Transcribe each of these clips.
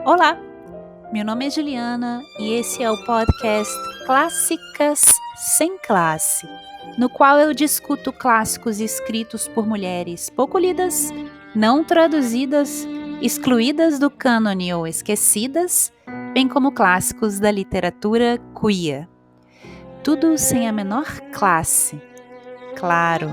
Olá, meu nome é Juliana e esse é o podcast Clássicas Sem Classe, no qual eu discuto clássicos escritos por mulheres pouco lidas, não traduzidas, excluídas do cânone ou esquecidas, bem como clássicos da literatura queer. Tudo sem a menor classe, claro.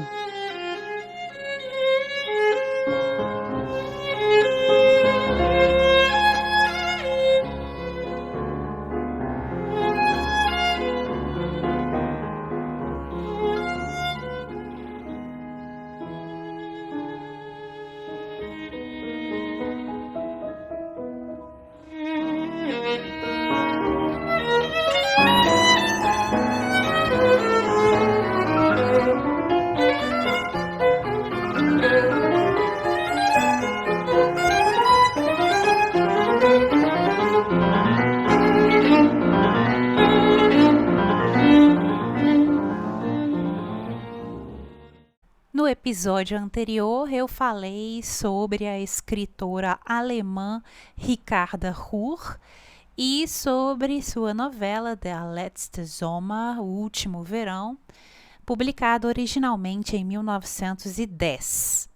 No episódio anterior, eu falei sobre a escritora alemã Ricarda Ruhr e sobre sua novela Der letzte Sommer, O Último Verão, publicada originalmente em 1910.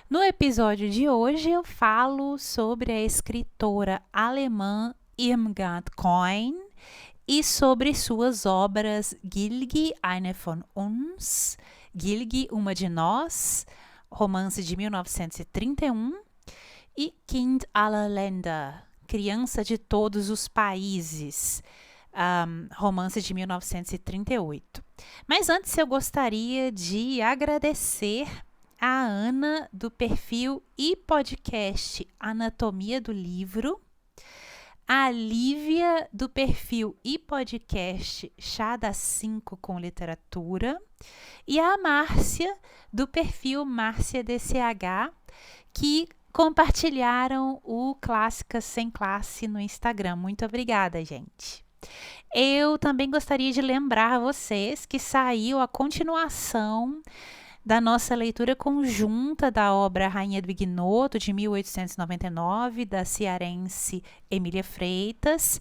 No episódio de hoje, eu falo sobre a escritora alemã Irmgard Keun e sobre suas obras Gilgi, eine von uns, Gilgi, uma de nós, romance de 1931, e Kind aller Länder, criança de todos os países, romance de 1938. Mas antes eu gostaria de agradecer a Ana do perfil e podcast Anatomia do Livro, a Lívia do perfil e podcast Chá das 5 com Literatura e a Márcia do perfil Márcia DCH, que compartilharam o Clássicas Sem Classe no Instagram. Muito obrigada, gente. Eu também gostaria de lembrar vocês que saiu a continuação da nossa leitura conjunta da obra Rainha do Ignoto, de 1899, da cearense Emília Freitas.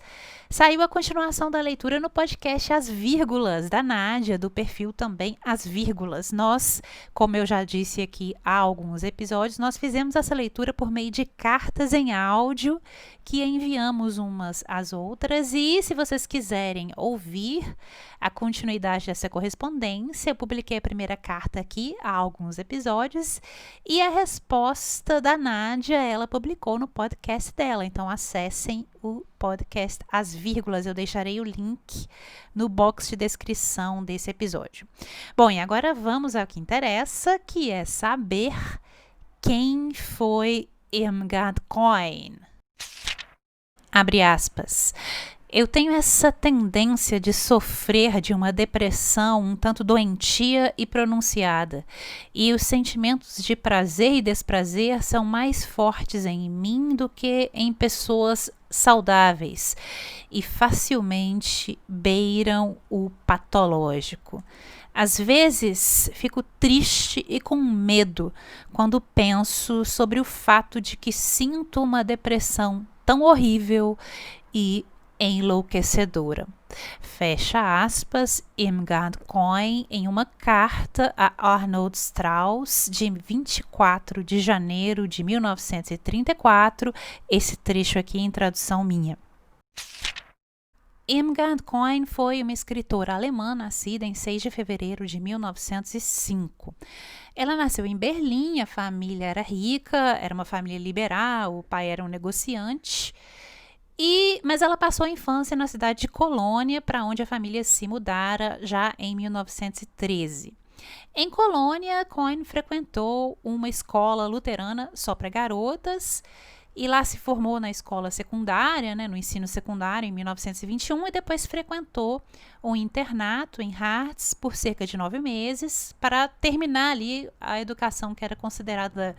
Saiu a continuação da leitura no podcast As Vírgulas, da Nádia, do perfil também As Vírgulas. Nós, como eu já disse aqui há alguns episódios, nós fizemos essa leitura por meio de cartas em áudio que enviamos umas às outras. E se vocês quiserem ouvir a continuidade dessa correspondência, eu publiquei a primeira carta aqui há alguns episódios e a resposta da Nádia ela publicou no podcast dela. Então acessem o podcast As Vírgulas, eu deixarei o link no box de descrição desse episódio. Bom, e agora vamos ao que interessa, que é saber quem foi Irmgard Keun. Abre aspas. Eu tenho essa tendência de sofrer de uma depressão um tanto doentia e pronunciada, e os sentimentos de prazer e desprazer são mais fortes em mim do que em pessoas saudáveis e facilmente beiram o patológico. Às vezes fico triste e com medo quando penso sobre o fato de que sinto uma depressão tão horrível e enlouquecedora. Fecha aspas, Irmgard Keun em uma carta a Arnold Strauss de 24 de janeiro de 1934, esse trecho aqui em tradução minha. Irmgard Keun foi uma escritora alemã nascida em 6 de fevereiro de 1905. Ela nasceu em Berlim, a família era rica, era uma família liberal, o pai era um negociante. Mas ela passou a infância na cidade de Colônia, para onde a família se mudara já em 1913. Em Colônia, Keun frequentou uma escola luterana só para garotas e lá se formou na escola secundária, né, no ensino secundário em 1921 e depois frequentou um internato em Harz por cerca de 9 meses para terminar ali a educação que era considerada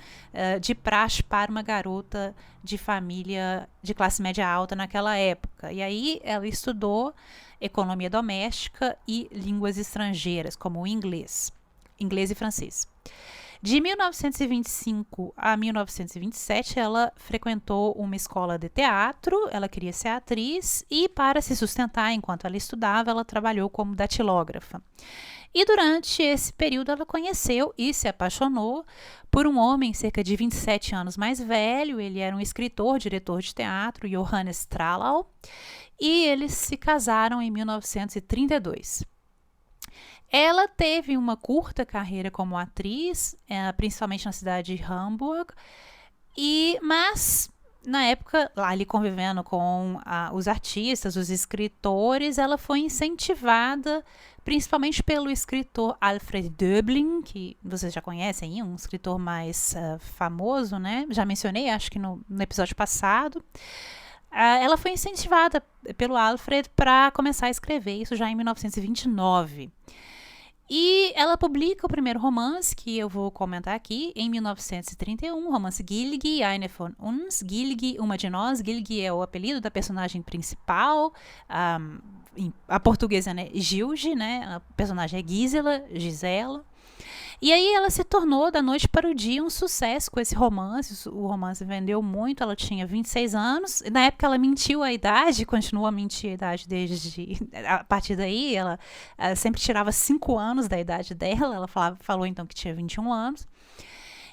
de praxe para uma garota de família de classe média alta naquela época. E aí ela estudou economia doméstica e línguas estrangeiras, como o inglês e francês. De 1925 a 1927, ela frequentou uma escola de teatro, ela queria ser atriz e, para se sustentar enquanto ela estudava, ela trabalhou como datilógrafa. E durante esse período ela conheceu e se apaixonou por um homem cerca de 27 anos mais velho. Ele era um escritor, diretor de teatro, Johannes Strauß, e eles se casaram em 1932. Ela teve uma curta carreira como atriz, principalmente na cidade de Hamburg, mas na época, lá ali convivendo com os artistas, os escritores, ela foi incentivada principalmente pelo escritor Alfred Döblin, que vocês já conhecem, um escritor mais famoso, né? Já mencionei, acho que no episódio passado. Ela foi incentivada pelo Alfred para começar a escrever, isso já em 1929. E ela publica o primeiro romance, que eu vou comentar aqui, em 1931, o romance Gilgi, eine von uns. Gilgi, uma de nós. Gilgi é o apelido da personagem principal. A portuguesa é Gilge, né? A personagem é Gisela. E aí ela se tornou, da noite para o dia, um sucesso com esse romance. O romance vendeu muito, ela tinha 26 anos. Na época ela mentiu a idade, continua a mentir a idade desde... A partir daí, ela sempre tirava 5 anos da idade dela. Ela falou então que tinha 21 anos.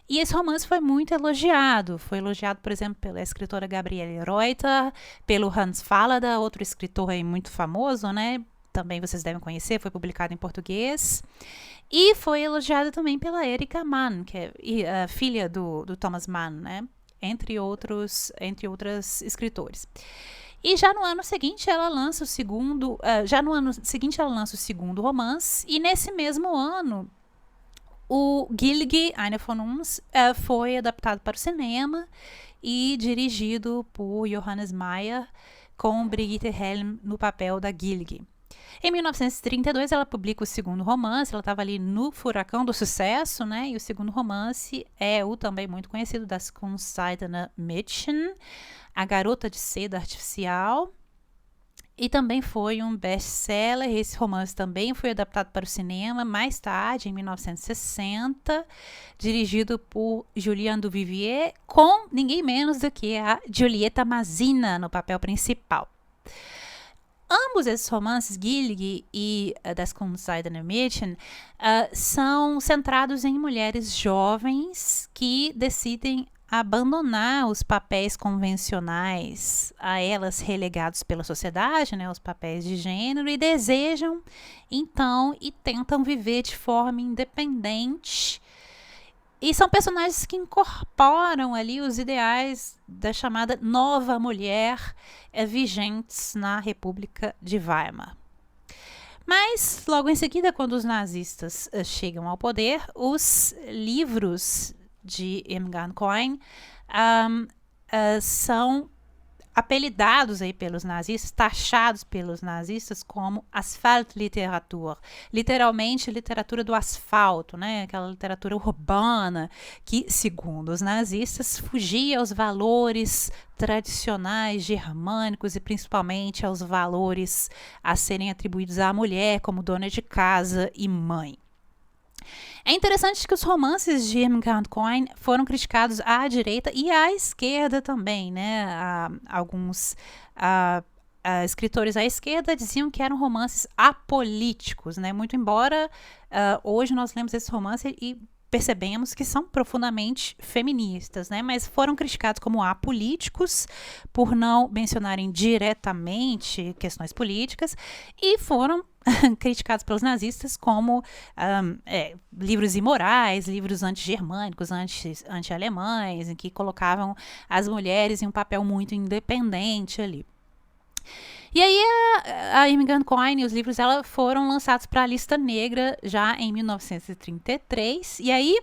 E esse romance foi muito elogiado. Foi elogiado, por exemplo, pela escritora Gabriele Reuter, pelo Hans Fallada, outro escritor aí muito famoso, né? Também vocês devem conhecer, foi publicado em português. E foi elogiada também pela Erika Mann, que é a filha do Thomas Mann, né? Entre outras escritores. E já no ano seguinte ela lança o segundo romance, e nesse mesmo ano o Gilgi, eine von uns, foi adaptado para o cinema e dirigido por Johannes Meyer, com Brigitte Helm no papel da Gilgi. Em 1932 ela publica o segundo romance, ela estava ali no furacão do sucesso, né? E o segundo romance é o também muito conhecido Das Kunstseidene Mädchen, A Garota de Seda Artificial. E também foi um best-seller. Esse romance também foi adaptado para o cinema mais tarde, em 1960, dirigido por Julien Duvivier, com ninguém menos do que a Giulietta Masina no papel principal. Ambos esses romances, Gilgi e Das Kunstseidene Mädchen, são centrados em mulheres jovens que decidem abandonar os papéis convencionais a elas relegados pela sociedade, né, os papéis de gênero, e desejam, então, e tentam viver de forma independente. E são personagens que incorporam ali os ideais da chamada nova mulher vigentes na República de Weimar. Mas, logo em seguida, quando os nazistas chegam ao poder, os livros de Irmgard Coin são apelidados aí pelos nazistas, taxados pelos nazistas como Asphaltliteratur, literalmente literatura do asfalto, né? Aquela literatura urbana que, segundo os nazistas, fugia aos valores tradicionais germânicos e principalmente aos valores a serem atribuídos à mulher como dona de casa e mãe. É interessante que os romances de Irmgard Coin foram criticados à direita e à esquerda também, né? Alguns escritores à esquerda diziam que eram romances apolíticos, né? Muito embora hoje nós lemos esse romance e percebemos que são profundamente feministas, né? Mas foram criticados como apolíticos por não mencionarem diretamente questões políticas e foram criticados pelos nazistas como livros imorais, livros anti-germânicos, anti-alemães, em que colocavam as mulheres em um papel muito independente ali. E aí a Irmgard Coin e os livros dela foram lançados para a lista negra já em 1933. E aí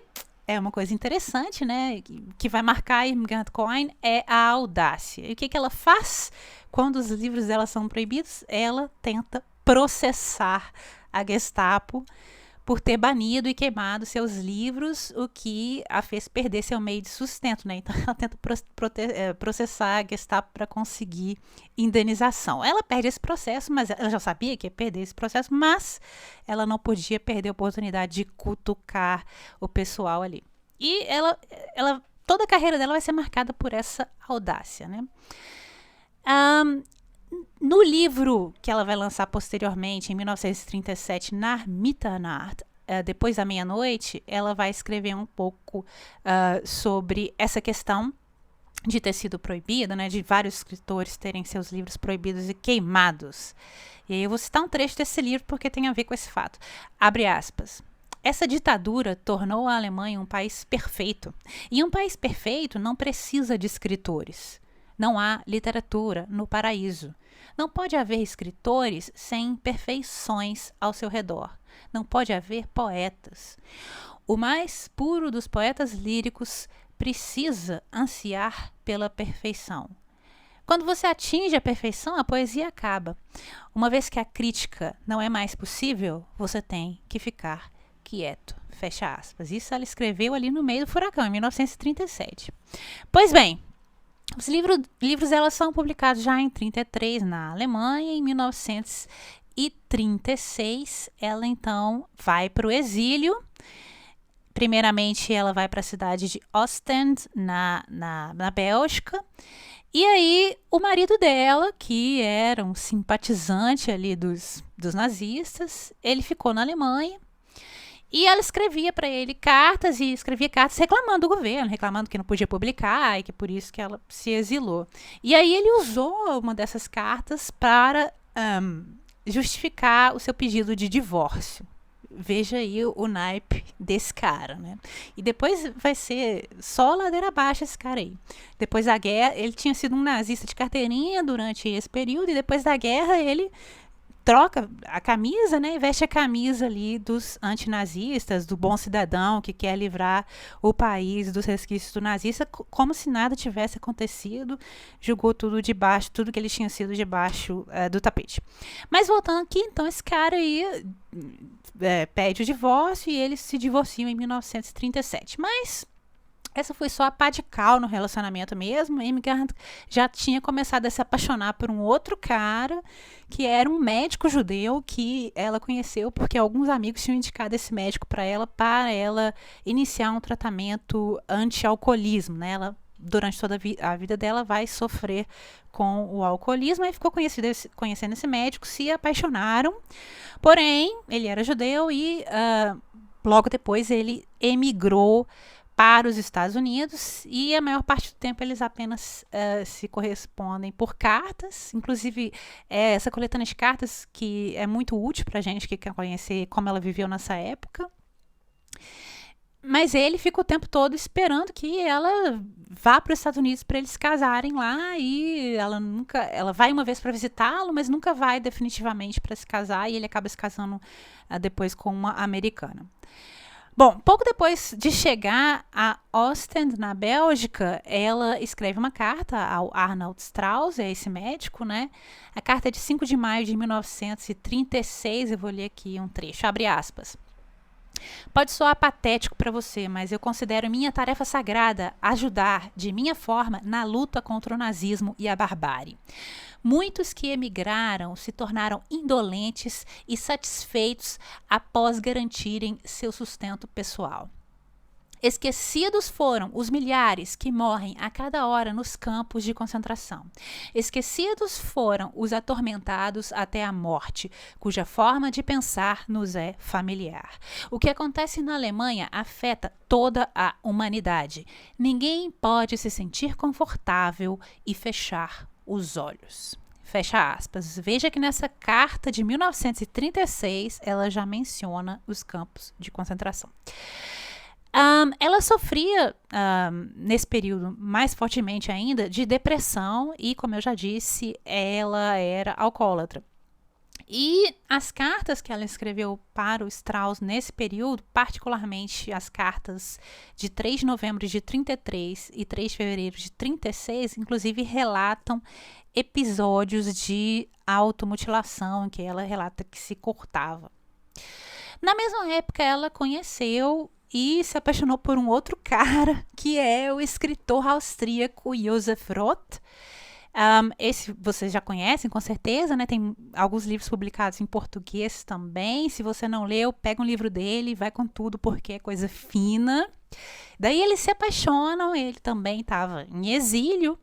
é uma coisa interessante, né, que vai marcar Irmgard Coin, é a audácia. E o que ela faz quando os livros dela são proibidos? Ela tenta processar a Gestapo por ter banido e queimado seus livros, o que a fez perder seu meio de sustento, né? Então ela tenta processar a Gestapo para conseguir indenização. Ela perde esse processo, mas ela já sabia que ia perder esse processo, mas ela não podia perder a oportunidade de cutucar o pessoal ali. E ela toda a carreira dela vai ser marcada por essa audácia, né? No livro que ela vai lançar posteriormente, em 1937, Nach Mitternacht, depois da meia-noite, ela vai escrever um pouco sobre essa questão de ter sido proibida, né, de vários escritores terem seus livros proibidos e queimados. E aí eu vou citar um trecho desse livro porque tem a ver com esse fato. Abre aspas. Essa ditadura tornou a Alemanha um país perfeito. E um país perfeito não precisa de escritores. Não há literatura no paraíso. Não pode haver escritores sem imperfeições ao seu redor. Não pode haver poetas. O mais puro dos poetas líricos precisa ansiar pela perfeição. Quando você atinge a perfeição, a poesia acaba. Uma vez que a crítica não é mais possível, você tem que ficar quieto. Fecha aspas. Isso ela escreveu ali no meio do furacão, em 1937. Pois bem, os livros dela são publicados já em 1933 na Alemanha. Em 1936, ela então vai para o exílio. Primeiramente, ela vai para a cidade de Ostend, na Bélgica. E aí, o marido dela, que era um simpatizante ali dos nazistas, ele ficou na Alemanha. E ela escrevia para ele cartas reclamando do governo, reclamando que não podia publicar e que por isso que ela se exilou. E aí ele usou uma dessas cartas para justificar o seu pedido de divórcio. Veja aí o naipe desse cara, né? E depois vai ser só ladeira abaixo esse cara aí. Depois da guerra, ele tinha sido um nazista de carteirinha durante esse período e depois da guerra ele troca a camisa, né, e veste a camisa ali dos antinazistas, do bom cidadão que quer livrar o país dos resquícios do nazista, como se nada tivesse acontecido, jogou tudo que ele tinha sido debaixo do tapete. Mas voltando aqui, então, esse cara aí pede o divórcio e eles se divorciam em 1937. Mas essa foi só a pá de cal no relacionamento mesmo. Irmgard já tinha começado a se apaixonar por um outro cara, que era um médico judeu que ela conheceu porque alguns amigos tinham indicado esse médico para ela iniciar um tratamento anti-alcoolismo, né? Ela, durante toda a vida dela, vai sofrer com o alcoolismo. Aí ficou conhecendo esse médico, se apaixonaram. Porém, ele era judeu e logo depois ele emigrou para os Estados Unidos e a maior parte do tempo eles apenas se correspondem por cartas. Inclusive, essa coletânea de cartas que é muito útil para a gente que quer conhecer como ela viveu nessa época. Mas ele fica o tempo todo esperando que ela vá para os Estados Unidos para eles se casarem lá, e ela vai uma vez para visitá-lo, mas nunca vai definitivamente para se casar, e ele acaba se casando depois com uma americana. Bom, pouco depois de chegar a Ostend, na Bélgica, ela escreve uma carta ao Arnold Strauss, esse médico, né? A carta é de 5 de maio de 1936, eu vou ler aqui um trecho, abre aspas. Pode soar patético para você, mas eu considero minha tarefa sagrada ajudar, de minha forma, na luta contra o nazismo e a barbárie. Muitos que emigraram se tornaram indolentes e satisfeitos após garantirem seu sustento pessoal. Esquecidos foram os milhares que morrem a cada hora nos campos de concentração. Esquecidos foram os atormentados até a morte, cuja forma de pensar nos é familiar. O que acontece na Alemanha afeta toda a humanidade. Ninguém pode se sentir confortável e fechar os olhos. Fecha aspas. Veja que nessa carta de 1936 ela já menciona os campos de concentração. Ela sofria, nesse período, mais fortemente ainda, de depressão e, como eu já disse, ela era alcoólatra. E as cartas que ela escreveu para o Strauss nesse período, particularmente as cartas de 3 de novembro de 33 e 3 de fevereiro de 36, inclusive relatam episódios de automutilação, em que ela relata que se cortava. Na mesma época, ela conheceu e se apaixonou por um outro cara, que é o escritor austríaco Joseph Roth. Esse vocês já conhecem, com certeza, né? Tem alguns livros publicados em português também. Se você não leu, pega um livro dele, vai com tudo, porque é coisa fina. Daí eles se apaixonam, ele também estava em exílio.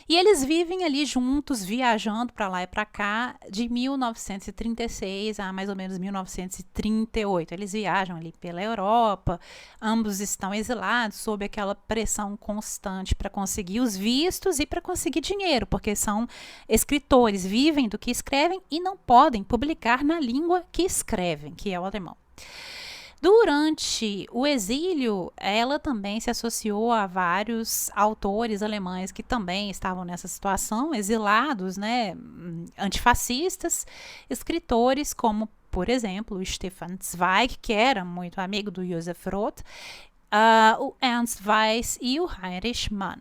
E eles vivem ali juntos, viajando para lá e para cá, de 1936 a mais ou menos 1938. Eles viajam ali pela Europa, ambos estão exilados sob aquela pressão constante para conseguir os vistos e para conseguir dinheiro, porque são escritores, vivem do que escrevem e não podem publicar na língua que escrevem, que é o alemão. Durante o exílio, ela também se associou a vários autores alemães que também estavam nessa situação, exilados, né, antifascistas, escritores como, por exemplo, o Stefan Zweig, que era muito amigo do Joseph Roth, o Ernst Weiss e o Heinrich Mann.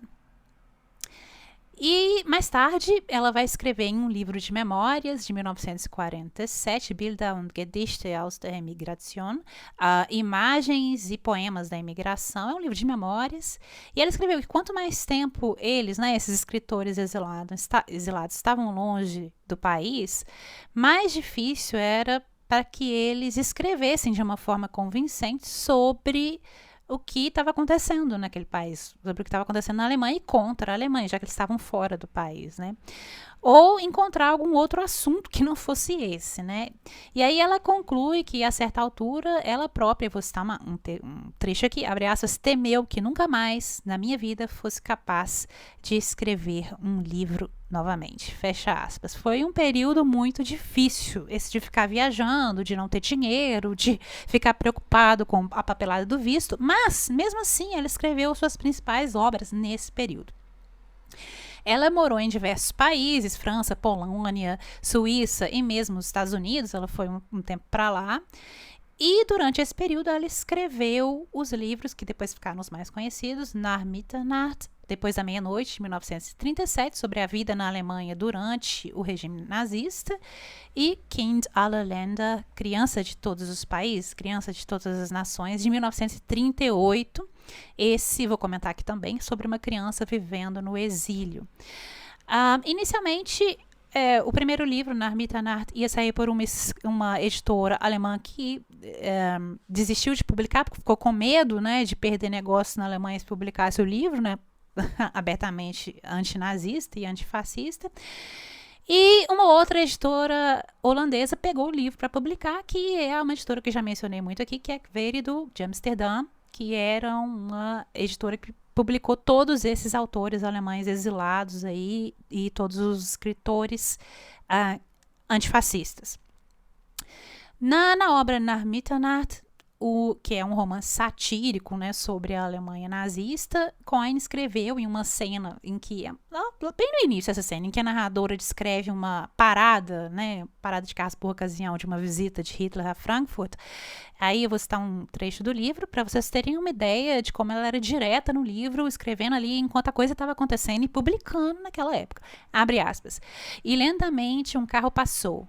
E mais tarde ela vai escrever em um livro de memórias de 1947, Bilder und Gedichte aus der Emigration, Imagens e Poemas da Imigração. É um livro de memórias. E ela escreveu que quanto mais tempo eles, né, esses escritores exilados, estavam longe do país, mais difícil era para que eles escrevessem de uma forma convincente sobre o que estava acontecendo naquele país, sobre o que estava acontecendo na Alemanha e contra a Alemanha, já que eles estavam fora do país, né? Ou encontrar algum outro assunto que não fosse esse, né? E aí ela conclui que, a certa altura, ela própria, vou citar um trecho aqui, abre aspas, temeu que nunca mais, na minha vida, fosse capaz de escrever um livro novamente, fecha aspas. Foi um período muito difícil, esse de ficar viajando, de não ter dinheiro, de ficar preocupado com a papelada do visto, mas, mesmo assim, ela escreveu suas principais obras nesse período. Ela morou em diversos países, França, Polônia, Suíça e mesmo os Estados Unidos, ela foi um tempo para lá. E durante esse período ela escreveu os livros que depois ficaram os mais conhecidos, Nach Mitternacht, Depois da Meia-Noite, de 1937, sobre a vida na Alemanha durante o regime nazista, e Kind aller Länder, Criança de Todos os Países, Criança de Todas as Nações, de 1938. Esse, vou comentar aqui também, sobre uma criança vivendo no exílio. Inicialmente, o primeiro livro, Nach Mitternacht, ia sair por uma editora alemã que desistiu de publicar, porque ficou com medo, né, de perder negócio na Alemanha se publicasse o livro, né, abertamente antinazista e antifascista. E uma outra editora holandesa pegou o livro para publicar, que é uma editora que já mencionei muito aqui, que é Querido, de Amsterdã, que era uma editora que publicou todos esses autores alemães exilados aí e todos os escritores antifascistas. Na obra Nach Mitternacht, que é um romance satírico, né, sobre a Alemanha nazista, Cohen escreveu em uma cena em que, bem no início dessa cena, em que a narradora descreve uma parada, né, parada de carros por ocasião de uma visita de Hitler a Frankfurt. Aí eu vou citar um trecho do livro para vocês terem uma ideia de como ela era direta no livro, escrevendo ali enquanto a coisa estava acontecendo e publicando naquela época. Abre aspas. E lentamente um carro passou.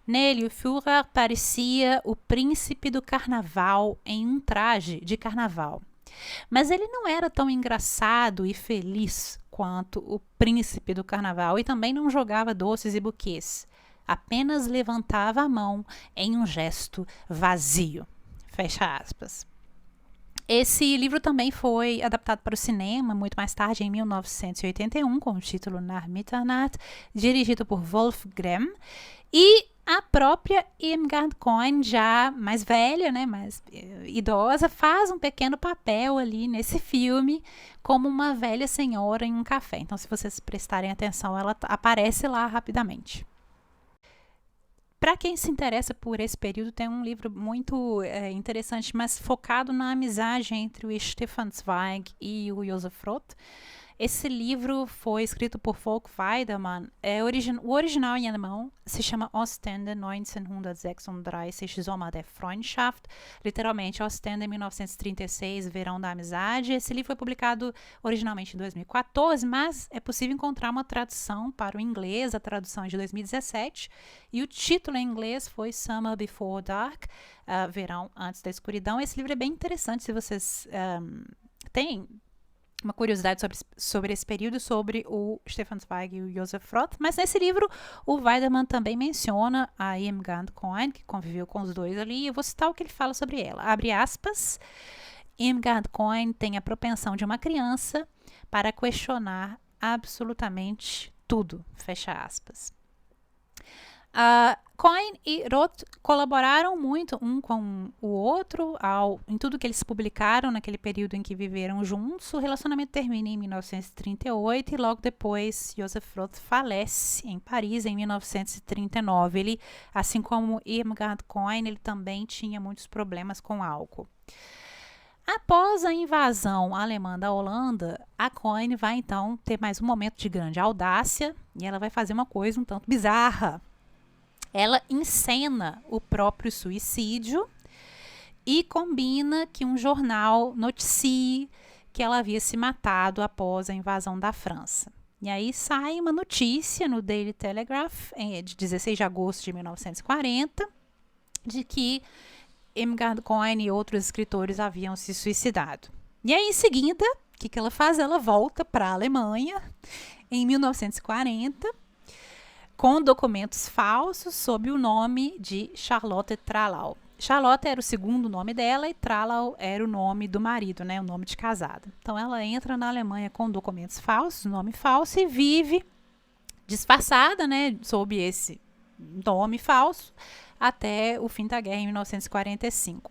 Nele, o Führer parecia o príncipe do carnaval em um traje de carnaval. Mas ele não era tão engraçado e feliz quanto o príncipe do carnaval e também não jogava doces e buquês. Apenas levantava a mão em um gesto vazio. Fecha aspas. Esse livro também foi adaptado para o cinema muito mais tarde, em 1981, com o título Nach Mitternacht, dirigido por Wolf Gramm. E a própria Irmgard Cohen, já mais velha, né, mais idosa, faz um pequeno papel ali nesse filme como uma velha senhora em um café. Então, se vocês prestarem atenção, ela aparece lá rapidamente. Para quem se interessa por esse período, tem um livro muito interessante, mas focado na amizade entre o Stefan Zweig e o Joseph Roth. Esse livro foi escrito por Volk Weidemann. O original em alemão se chama Ostende 1936, Sommer der Freundschaft. Literalmente, Ostende 1936, Verão da Amizade. Esse livro foi publicado originalmente em 2014, mas é possível encontrar uma tradução para o inglês. A tradução é de 2017. E o título em inglês foi Summer Before Dark, Verão Antes da Escuridão. Esse livro é bem interessante se vocês têm uma curiosidade sobre esse período, sobre o Stefan Zweig e o Josef Roth, mas nesse livro o Weidemann também menciona a Irmgard Cohen, que conviveu com os dois ali, e eu vou citar o que ele fala sobre ela. Abre aspas, Irmgard Cohen tem a propensão de uma criança para questionar absolutamente tudo, fecha aspas. Cohen e Roth colaboraram muito um com o outro em tudo que eles publicaram naquele período em que viveram juntos. O relacionamento termina em 1938 e logo depois Josef Roth falece em Paris em 1939. Ele, assim como Irmgard Cohen, ele também tinha muitos problemas com álcool. Após a invasão alemã da Holanda, a Cohen vai então ter mais um momento de grande audácia e ela vai fazer uma coisa um tanto bizarra. Ela encena o próprio suicídio e combina que um jornal noticie que ela havia se matado após a invasão da França. E aí sai uma notícia no Daily Telegraph, de 16 de agosto de 1940, de que Irmgard Cohen e outros escritores haviam se suicidado. E aí, em seguida, o que ela faz? Ela volta para a Alemanha em 1940, com documentos falsos sob o nome de Charlotte Tralau. Charlotte era o segundo nome dela e Tralau era o nome do marido, né, o nome de casada. Então ela entra na Alemanha com documentos falsos, nome falso, e vive disfarçada, né, sob esse nome falso até o fim da guerra em 1945.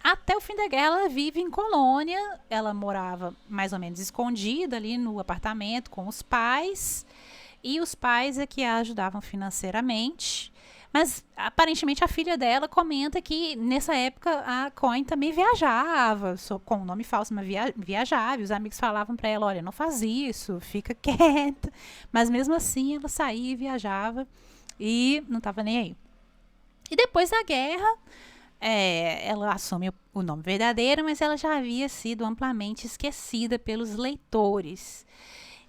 Até o fim da guerra ela vive em Colônia, ela morava mais ou menos escondida ali no apartamento com os pais, e os pais é que a ajudavam financeiramente, mas aparentemente a filha dela comenta que nessa época a Cohen também viajava, com o nome falso, mas viajava, e os amigos falavam para ela, olha, não faz isso, fica quieta, mas mesmo assim ela saía e viajava e não estava nem aí. E depois da guerra, ela assume o nome verdadeiro, mas ela já havia sido amplamente esquecida pelos leitores.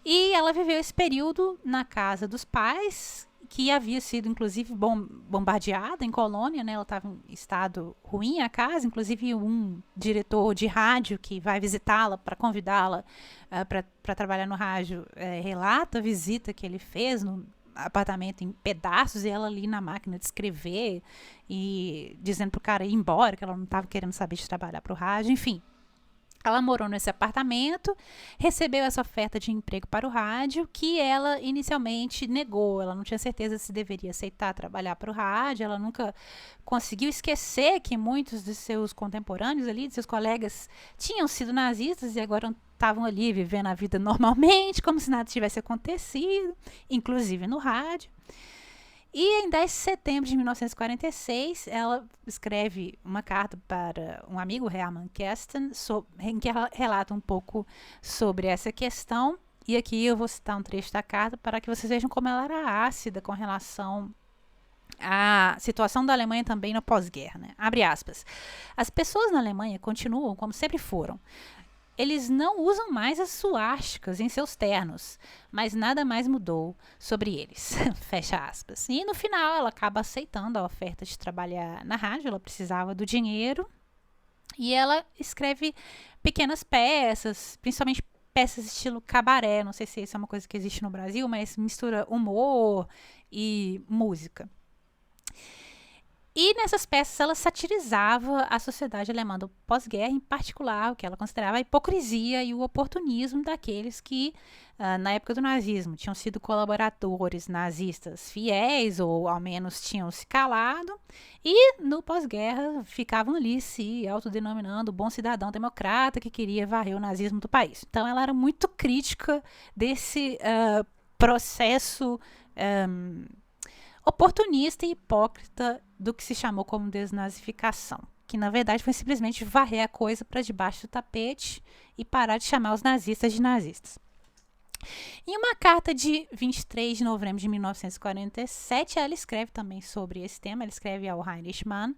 E ela viveu esse período na casa dos pais, que havia sido, inclusive, bombardeada em Colônia, né? Ela estava em estado ruim, a casa. Inclusive, um diretor de rádio que vai visitá-la para convidá-la para trabalhar no rádio relata a visita que ele fez no apartamento em pedaços, e ela ali na máquina de escrever e dizendo pro cara ir embora, que ela não estava querendo saber de trabalhar para o rádio, enfim. Ela morou nesse apartamento, recebeu essa oferta de emprego para o rádio, que ela inicialmente negou. Ela não tinha certeza se deveria aceitar trabalhar para o rádio, ela nunca conseguiu esquecer que muitos de seus contemporâneos ali, de seus colegas, tinham sido nazistas e agora estavam ali vivendo a vida normalmente, como se nada tivesse acontecido, inclusive no rádio. E em 10 de setembro de 1946, ela escreve uma carta para um amigo, Hermann Kersten, em que ela relata um pouco sobre essa questão. E aqui eu vou citar um trecho da carta para que vocês vejam como ela era ácida com relação à situação da Alemanha também na pós-guerra, né? Abre aspas. As pessoas na Alemanha continuam como sempre foram. Eles não usam mais as suásticas em seus ternos, mas nada mais mudou sobre eles. Fecha aspas. E no final ela acaba aceitando a oferta de trabalhar na rádio, ela precisava do dinheiro, e ela escreve pequenas peças, principalmente peças estilo cabaré, não sei se isso é uma coisa que existe no Brasil, mas mistura humor e música. E nessas peças ela satirizava a sociedade alemã do pós-guerra, em particular o que ela considerava a hipocrisia e o oportunismo daqueles que, na época do nazismo, tinham sido colaboradores nazistas fiéis ou ao menos tinham se calado, e no pós-guerra ficavam ali se autodenominando bom cidadão democrata que queria varrer o nazismo do país. Então ela era muito crítica desse processo oportunista e hipócrita do que se chamou como desnazificação. que na verdade foi simplesmente varrer a coisa para debaixo do tapete e parar de chamar os nazistas de nazistas. Em uma carta de 23 de novembro de 1947, ela escreve também sobre esse tema. Ela escreve ao Heinrich Mann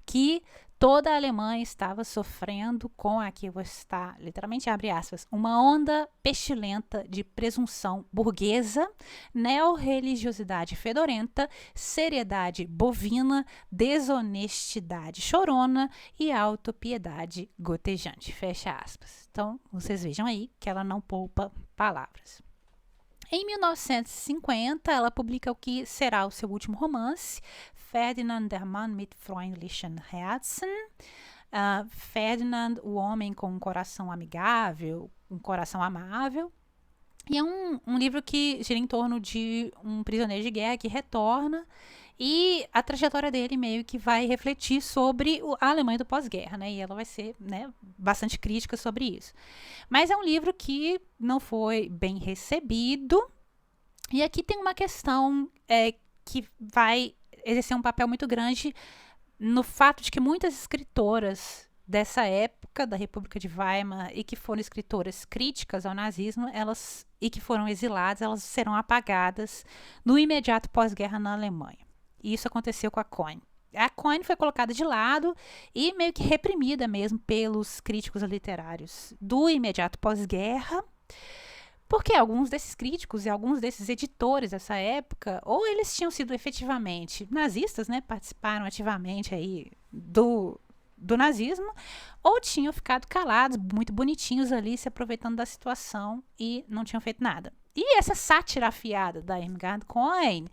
que toda a Alemanha estava sofrendo com, aqui eu vou citar literalmente, abre aspas, uma onda pestilenta de presunção burguesa, neorreligiosidade fedorenta, seriedade bovina, desonestidade chorona e autopiedade gotejante. Fecha aspas. Então, vocês vejam aí que ela não poupa palavras. Em 1950, ela publica o que será o seu último romance, Ferdinand der Mann mit freundlichen Herzen. Ferdinand, o homem com um coração amigável, um coração amável. E é um livro que gira em torno de um prisioneiro de guerra que retorna e a trajetória dele meio que vai refletir sobre a Alemanha do pós-guerra, né? E ela vai ser, né, bastante crítica sobre isso. Mas é um livro que não foi bem recebido. E aqui tem uma questão que vai exercer um papel muito grande no fato de que muitas escritoras dessa época, da República de Weimar, e que foram escritoras críticas ao nazismo, e que foram exiladas, elas serão apagadas no imediato pós-guerra na Alemanha. E isso aconteceu com a Cohen. A Cohen foi colocada de lado e meio que reprimida mesmo pelos críticos literários do imediato pós-guerra, porque alguns desses críticos e alguns desses editores dessa época, ou eles tinham sido efetivamente nazistas, né, participaram ativamente aí do nazismo, ou tinham ficado calados, muito bonitinhos ali, se aproveitando da situação e não tinham feito nada. E essa sátira afiada da Irmgard Cohen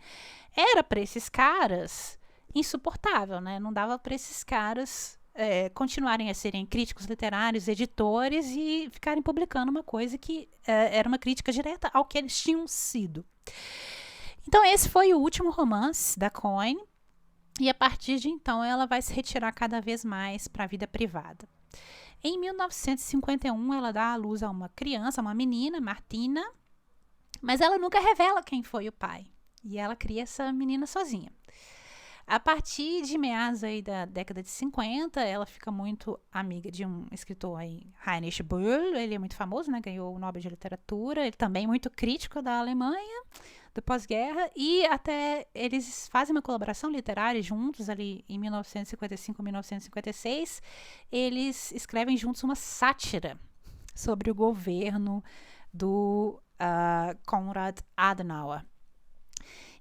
era para esses caras insuportável, né? Não dava para esses caras continuarem a serem críticos literários, editores e ficarem publicando uma coisa que era uma crítica direta ao que eles tinham sido. Então esse foi o último romance da Cohen e a partir de então ela vai se retirar cada vez mais para a vida privada. Em 1951 ela dá à luz a uma criança, uma menina, Martina, mas ela nunca revela quem foi o pai e ela cria essa menina sozinha. A partir de meados aí da década de 50, ela fica muito amiga de um escritor aí, Heinrich Böll. Ele é muito famoso, né? Ganhou o Nobel de Literatura. Ele também é muito crítico da Alemanha, do pós-guerra. E até eles fazem uma colaboração literária juntos ali em 1955, 1956. Eles escrevem juntos uma sátira sobre o governo do Konrad Adenauer.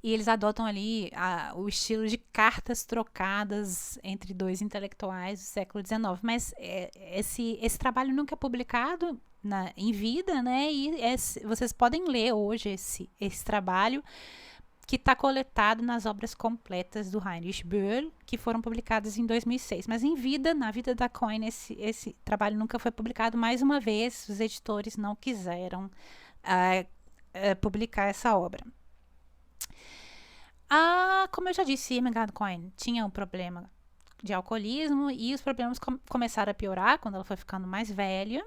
E eles adotam ali o estilo de cartas trocadas entre dois intelectuais do século XIX. Mas esse trabalho nunca é publicado em vida, né? E vocês podem ler hoje esse trabalho que está coletado nas obras completas do Heinrich Böll, que foram publicadas em 2006. Mas em vida, na vida da Cohen, esse trabalho nunca foi publicado. Mais uma vez, os editores não quiseram publicar essa obra. Como eu já disse, Irmgard Cohen tinha um problema de alcoolismo e os problemas começaram a piorar quando ela foi ficando mais velha.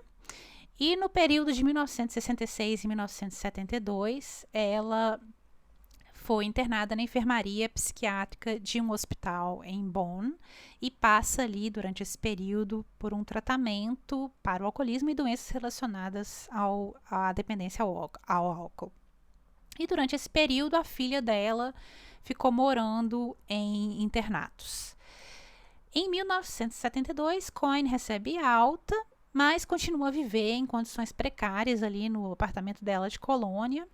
E no período de 1966 e 1972, ela foi internada na enfermaria psiquiátrica de um hospital em Bonn e passa ali, durante esse período, por um tratamento para o alcoolismo e doenças relacionadas à dependência ao álcool. E durante esse período, a filha dela ficou morando em internatos. Em 1972, Cohen recebe alta, mas continua a viver em condições precárias ali no apartamento dela de Colônia,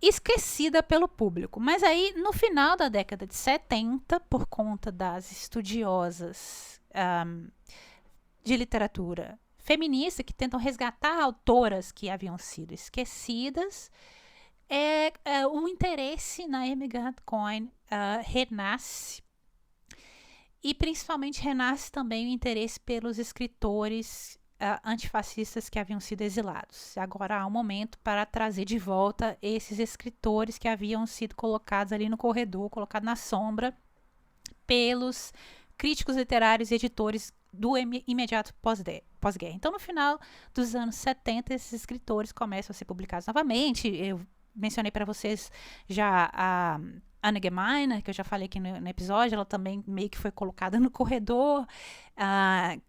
esquecida pelo público. Mas aí, no final da década de 70, por conta das estudiosas de literatura feminista que tentam resgatar autoras que haviam sido esquecidas, o interesse na Irmgard Cohen renasce, e principalmente renasce também o interesse pelos escritores antifascistas que haviam sido exilados. Agora há um momento para trazer de volta esses escritores que haviam sido colocados ali no corredor, colocados na sombra pelos críticos literários e editores do imediato pós-guerra. Então, no final dos anos 70, esses escritores começam a ser publicados novamente. Eu mencionei para vocês já Anne Gemeiner, que eu já falei aqui no episódio, ela também meio que foi colocada no corredor.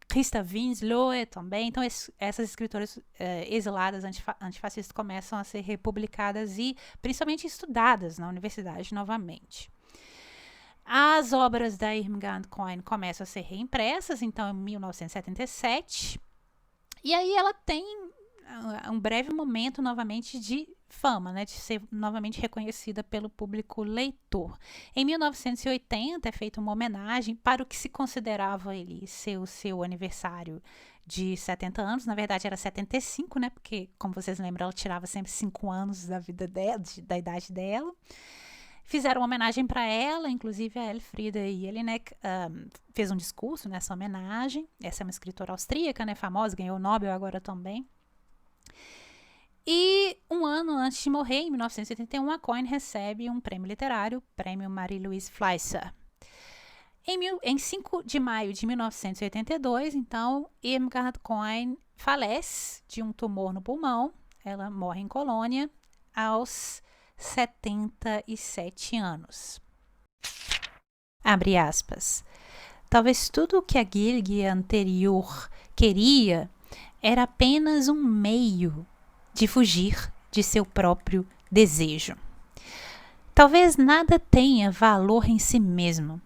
Christa Winslow também. Então, essas escritoras exiladas antifascistas começam a ser republicadas e principalmente estudadas na universidade novamente. As obras da Irmgard Coin começam a ser reimpressas, então, em 1977. E aí ela tem um breve momento novamente de fama, né, de ser novamente reconhecida pelo público leitor. Em 1980 é feita uma homenagem para o que se considerava ele ser o seu aniversário de 70 anos, na verdade era 75, né, porque, como vocês lembram, ela tirava sempre 5 anos da vida dela, da idade dela. Fizeram uma homenagem para ela, inclusive a Elfriede Jelinek fez um discurso nessa homenagem. Essa é uma escritora austríaca, né, famosa, ganhou o Nobel agora também. E um ano antes de morrer, em 1981, a Coin recebe um prêmio literário, o Prêmio Marie-Louise Fleischer. Em 5 de maio de 1982, então, Irmgard Coin falece de um tumor no pulmão. Ela morre em Colônia aos 77 anos. Abre aspas. Talvez tudo o que a Gilg anterior queria era apenas um meio de fugir de seu próprio desejo. Talvez nada tenha valor em si mesmo.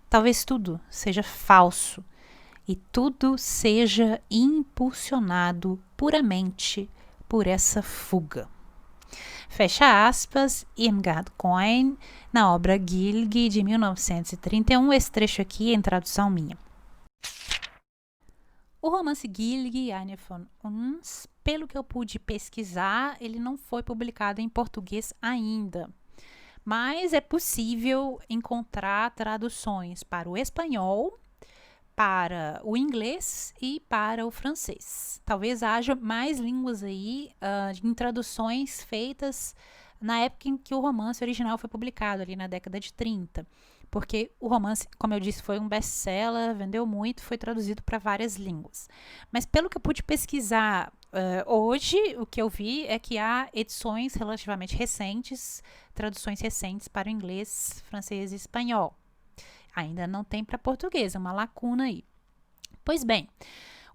Talvez tudo seja falso e tudo seja impulsionado puramente por essa fuga. Fecha aspas, Irmgard Coin, na obra Gilg, de 1931. Esse trecho aqui é em tradução minha. O romance Gilg, Eine von uns, pelo que eu pude pesquisar, ele não foi publicado em português ainda. Mas é possível encontrar traduções para o espanhol, para o inglês e para o francês. Talvez haja mais línguas aí em traduções feitas na época em que o romance original foi publicado, ali na década de 30. Porque o romance, como eu disse, foi um best-seller, vendeu muito, foi traduzido para várias línguas. Mas pelo que eu pude pesquisar hoje, o que eu vi é que há edições relativamente recentes, traduções recentes para o inglês, francês e espanhol. Ainda não tem para português, é uma lacuna aí. Pois bem,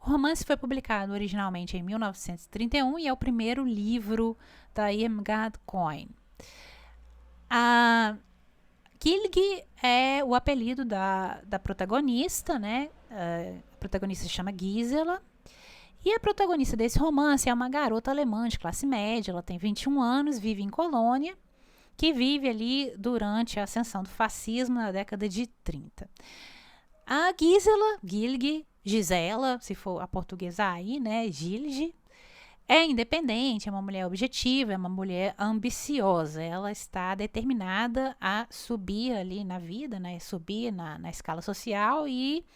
o romance foi publicado originalmente em 1931 e é o primeiro livro da Irmgard Coin. A Gilg é o apelido da protagonista, né? A protagonista se chama Gisela. E a protagonista desse romance é uma garota alemã de classe média, ela tem 21 anos, vive em Colônia, que vive ali durante a ascensão do fascismo na década de 30. A Gisela, Gilg, Gisela, se for a portuguesar aí, né, Gilge, é independente, é uma mulher objetiva, é uma mulher ambiciosa. Ela está determinada a subir ali na vida, né, subir na escala social e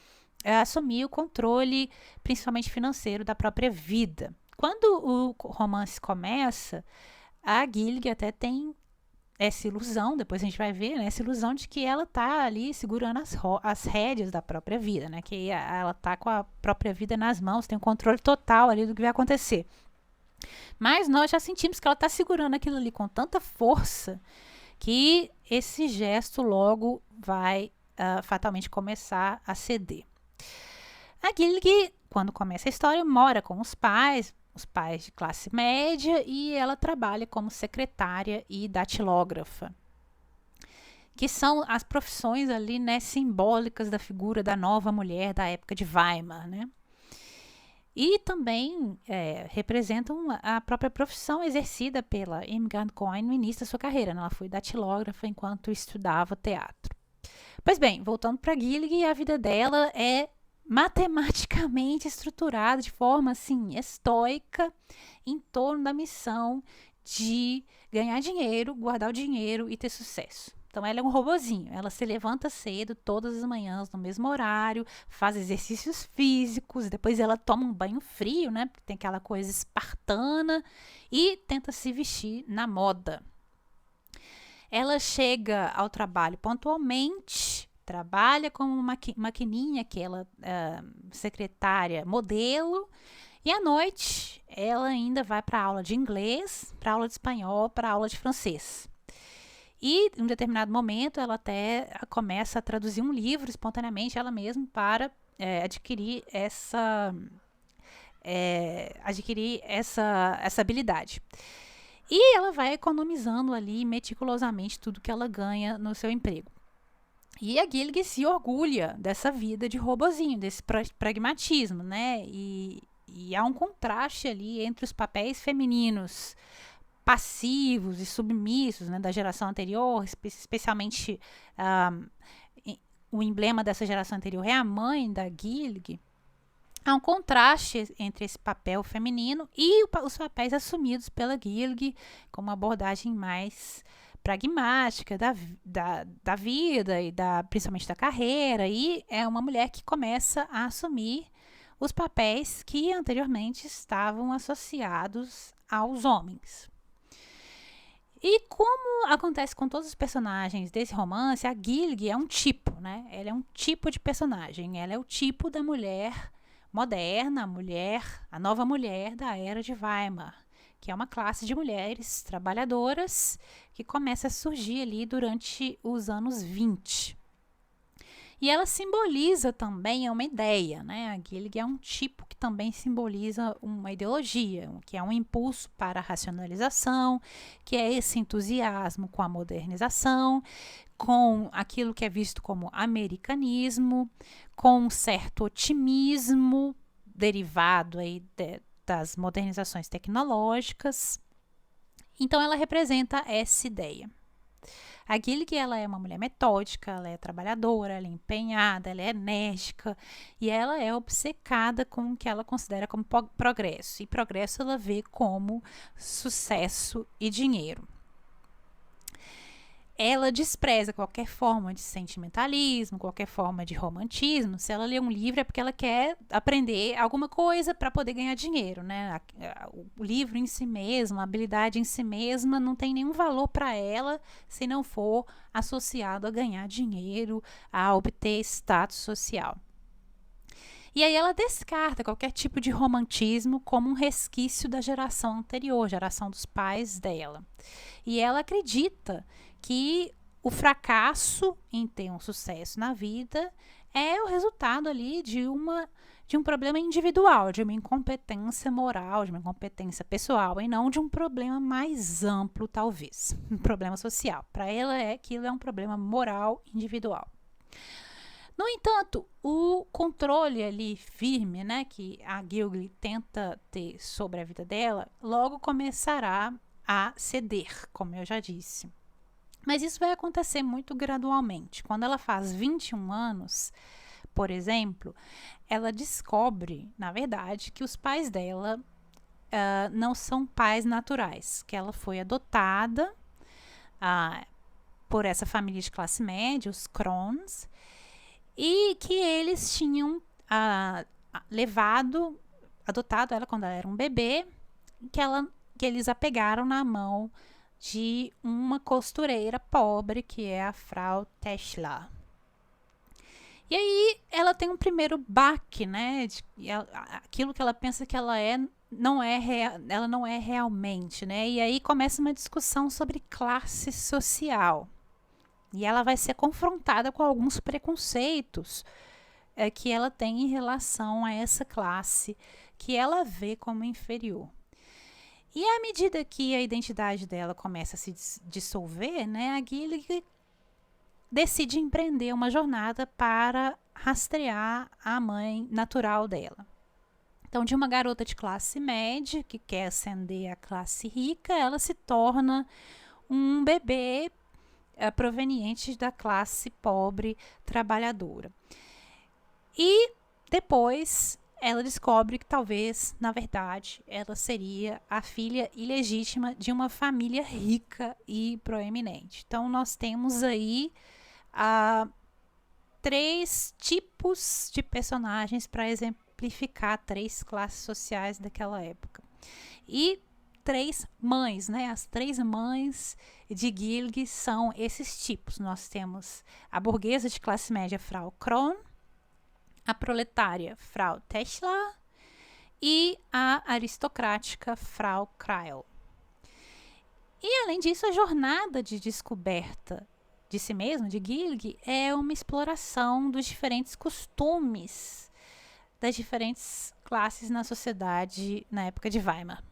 assumir o controle, principalmente financeiro, da própria vida. Quando o romance começa, a Gilg até tem essa ilusão, depois a gente vai ver, né, essa ilusão de que ela está ali segurando as rédeas da própria vida, né, que ela está com a própria vida nas mãos, tem um controle total ali do que vai acontecer. Mas nós já sentimos que ela está segurando aquilo ali com tanta força que esse gesto logo vai fatalmente começar a ceder. A Gilg, quando começa a história, mora com os pais de classe média, e ela trabalha como secretária e datilógrafa, que são as profissões ali, né, simbólicas da figura da nova mulher da época de Weimar, né? E também representam a própria profissão exercida pela Irmgard Coin no início da sua carreira, né? Ela foi datilógrafa enquanto estudava teatro. Pois bem, voltando para Gilg, a vida dela é matematicamente estruturada de forma assim estoica em torno da missão de ganhar dinheiro, guardar o dinheiro e ter sucesso. Então ela é um robozinho, ela se levanta cedo todas as manhãs no mesmo horário, faz exercícios físicos, depois ela toma um banho frio, né, porque tem aquela coisa espartana, e tenta se vestir na moda. Ela chega ao trabalho pontualmente, trabalha como uma maquininha, aquela secretária modelo, e à noite ela ainda vai para aula de inglês, para aula de espanhol, para aula de francês. E, em um determinado momento, ela até começa a traduzir um livro espontaneamente, ela mesma, para adquirir essa habilidade. E ela vai economizando ali meticulosamente tudo que ela ganha no seu emprego. E a Gilg se orgulha dessa vida de robozinho, desse pragmatismo, né? E há um contraste ali entre os papéis femininos passivos e submissos, né, da geração anterior, especialmente o emblema dessa geração anterior é a mãe da Gilg. Há um contraste entre esse papel feminino e os papéis assumidos pela Gilg, com uma abordagem mais pragmática da vida e principalmente da carreira. E é uma mulher que começa a assumir os papéis que anteriormente estavam associados aos homens. E como acontece com todos os personagens desse romance, a Gilg é um tipo, né? Ela é um tipo de personagem. Ela é o tipo da mulher moderna, a nova mulher da Era de Weimar, que é uma classe de mulheres trabalhadoras que começa a surgir ali durante os anos 20. E ela simboliza também uma ideia, né? A Gilg é um tipo que também simboliza uma ideologia, que é um impulso para a racionalização, que é esse entusiasmo com a modernização, com aquilo que é visto como americanismo, com um certo otimismo derivado aí das modernizações tecnológicas. Então ela representa essa ideia. A Gilg, ela é uma mulher metódica, ela é trabalhadora, ela é empenhada, ela é enérgica e ela é obcecada com o que ela considera como progresso. E progresso ela vê como sucesso e dinheiro. Ela despreza qualquer forma de sentimentalismo, qualquer forma de romantismo. Se ela lê um livro é porque ela quer aprender alguma coisa para poder ganhar dinheiro, né? O livro em si mesmo, a habilidade em si mesma não tem nenhum valor para ela se não for associado a ganhar dinheiro, a obter status social. E aí ela descarta qualquer tipo de romantismo como um resquício da geração anterior, geração dos pais dela. E ela acredita que o fracasso em ter um sucesso na vida é o resultado ali de um problema individual, de uma incompetência moral, de uma incompetência pessoal, e não de um problema mais amplo, talvez, um problema social. Para ela, aquilo é um problema moral individual. No entanto, o controle ali firme, né, que a Gilg tenta ter sobre a vida dela, logo começará a ceder, como eu já disse. Mas isso vai acontecer muito gradualmente. Quando ela faz 21 anos, por exemplo, ela descobre, na verdade, que os pais dela não são pais naturais, que ela foi adotada por essa família de classe média, os Krohns, e que eles tinham adotado ela quando ela era um bebê, que eles a pegaram na mão de uma costureira pobre, que é a Frau Teschler. E aí ela tem um primeiro baque, né? Aquilo que ela pensa que ela ela não é realmente, né? E aí começa uma discussão sobre classe social. E ela vai ser confrontada com alguns preconceitos que ela tem em relação a essa classe que ela vê como inferior. E à medida que a identidade dela começa a se dissolver, né, a Gilg decide empreender uma jornada para rastrear a mãe natural dela. Então, de uma garota de classe média que quer ascender à classe rica, ela se torna um bebê proveniente da classe pobre trabalhadora. E depois ela descobre que talvez, na verdade, ela seria a filha ilegítima de uma família rica e proeminente. Então, nós temos aí 3 tipos de personagens para exemplificar 3 classes sociais daquela época. E 3 mães, né? As 3 mães de Gilg são esses tipos. Nós temos a burguesa de classe média, Frau Krohn, a proletária, Frau Teschler, e a aristocrática, Frau Kreil. E além disso, a jornada de descoberta de si mesmo, de Gillig, é uma exploração dos diferentes costumes das diferentes classes na sociedade na época de Weimar.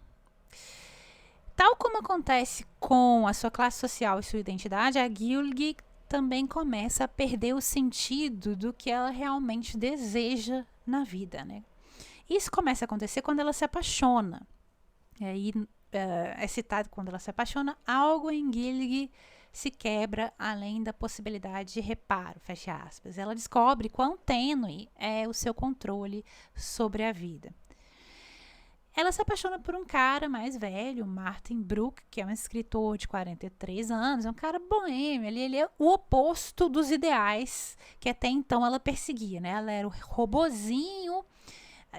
Tal como acontece com a sua classe social e sua identidade, a Gillig também começa a perder o sentido do que ela realmente deseja na vida, né? Isso começa a acontecer quando ela se apaixona. E aí é citado quando ela se apaixona, algo em Gillig se quebra além da possibilidade de reparo, fecha aspas. Ela descobre quão tênue é o seu controle sobre a vida. Ela se apaixona por um cara mais velho, Martin Brooke, que é um escritor de 43 anos, é um cara boêmio, ele é o oposto dos ideais que até então ela perseguia, né? Ela era o robozinho,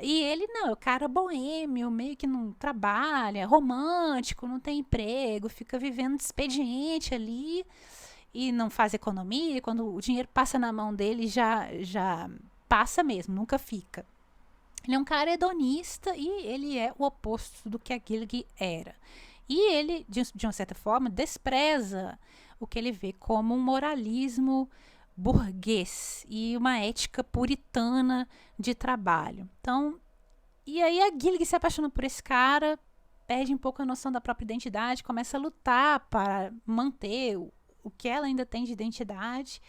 e ele não, é o cara boêmio, meio que não trabalha, romântico, não tem emprego, fica vivendo de expediente ali e não faz economia. E quando o dinheiro passa na mão dele, já passa mesmo, nunca fica. Ele é um cara hedonista e ele é o oposto do que a Gillig era. E ele, de uma certa forma, despreza o que ele vê como um moralismo burguês e uma ética puritana de trabalho. Então, e aí a Gillig se apaixona por esse cara, perde um pouco a noção da própria identidade, começa a lutar para manter o que ela ainda tem de identidade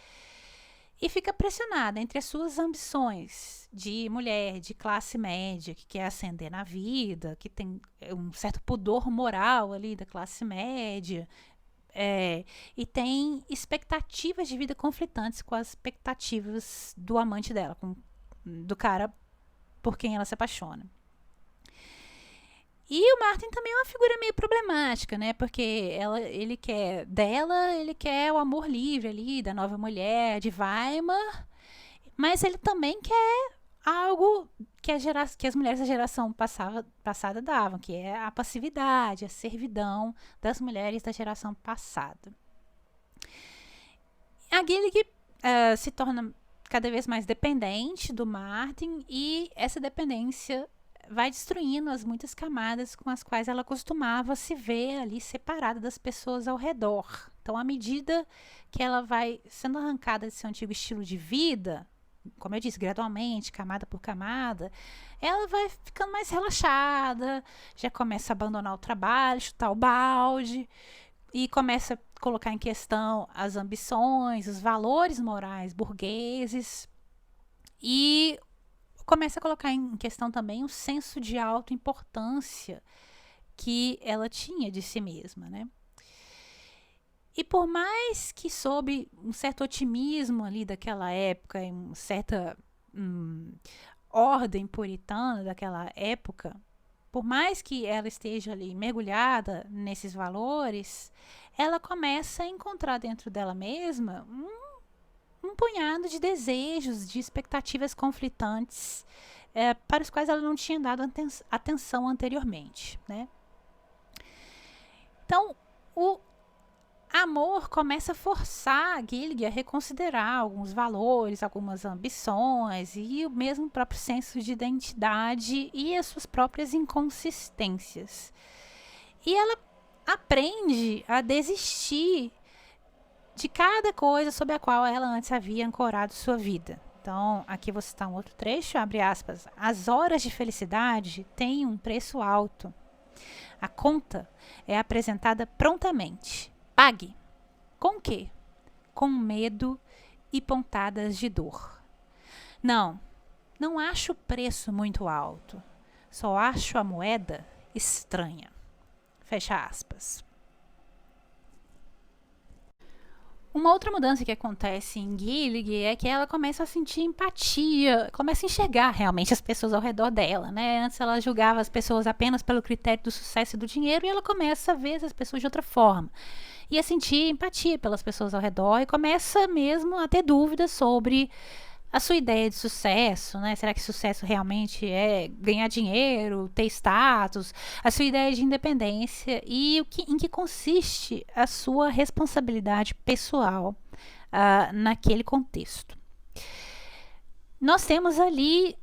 e fica pressionada entre as suas ambições de mulher, de classe média, que quer ascender na vida, que tem um certo pudor moral ali da classe média, e tem expectativas de vida conflitantes com as expectativas do amante dela, do cara por quem ela se apaixona. E o Martin também é uma figura meio problemática, né? Porque ele quer o amor livre ali da nova mulher de Weimar, mas ele também quer algo que as mulheres da geração passada davam, que é a passividade, a servidão das mulheres da geração passada. A Gillig se torna cada vez mais dependente do Martin e essa dependência vai destruindo as muitas camadas com as quais ela costumava se ver ali separada das pessoas ao redor. Então, à medida que ela vai sendo arrancada desse antigo estilo de vida, como eu disse, gradualmente, camada por camada, ela vai ficando mais relaxada, já começa a abandonar o trabalho, chutar o balde, e começa a colocar em questão as ambições, os valores morais burgueses, e começa a colocar em questão também o senso de autoimportância que ela tinha de si mesma, né? E por mais que sob um certo otimismo ali daquela época, uma certa ordem puritana daquela época, por mais que ela esteja ali mergulhada nesses valores, ela começa a encontrar dentro dela mesma um punhado de desejos, de expectativas conflitantes, para os quais ela não tinha dado atenção anteriormente, né? Então, o amor começa a forçar a Gillig a reconsiderar alguns valores, algumas ambições e o mesmo próprio senso de identidade e as suas próprias inconsistências. E ela aprende a desistir de cada coisa sobre a qual ela antes havia ancorado sua vida. Então, aqui vou citar um outro trecho, abre aspas. As horas de felicidade têm um preço alto. A conta é apresentada prontamente. Pague. Com quê? Com medo e pontadas de dor. Não acho o preço muito alto. Só acho a moeda estranha. Fecha aspas. Uma outra mudança que acontece em Gillig é que ela começa a sentir empatia, começa a enxergar realmente as pessoas ao redor dela, né? Antes ela julgava as pessoas apenas pelo critério do sucesso e do dinheiro e ela começa a ver as pessoas de outra forma. E a sentir empatia pelas pessoas ao redor e começa mesmo a ter dúvidas sobre a sua ideia de sucesso, né? Será que sucesso realmente é ganhar dinheiro, ter status? A sua ideia de independência e em que consiste a sua responsabilidade pessoal naquele contexto. Nós temos ali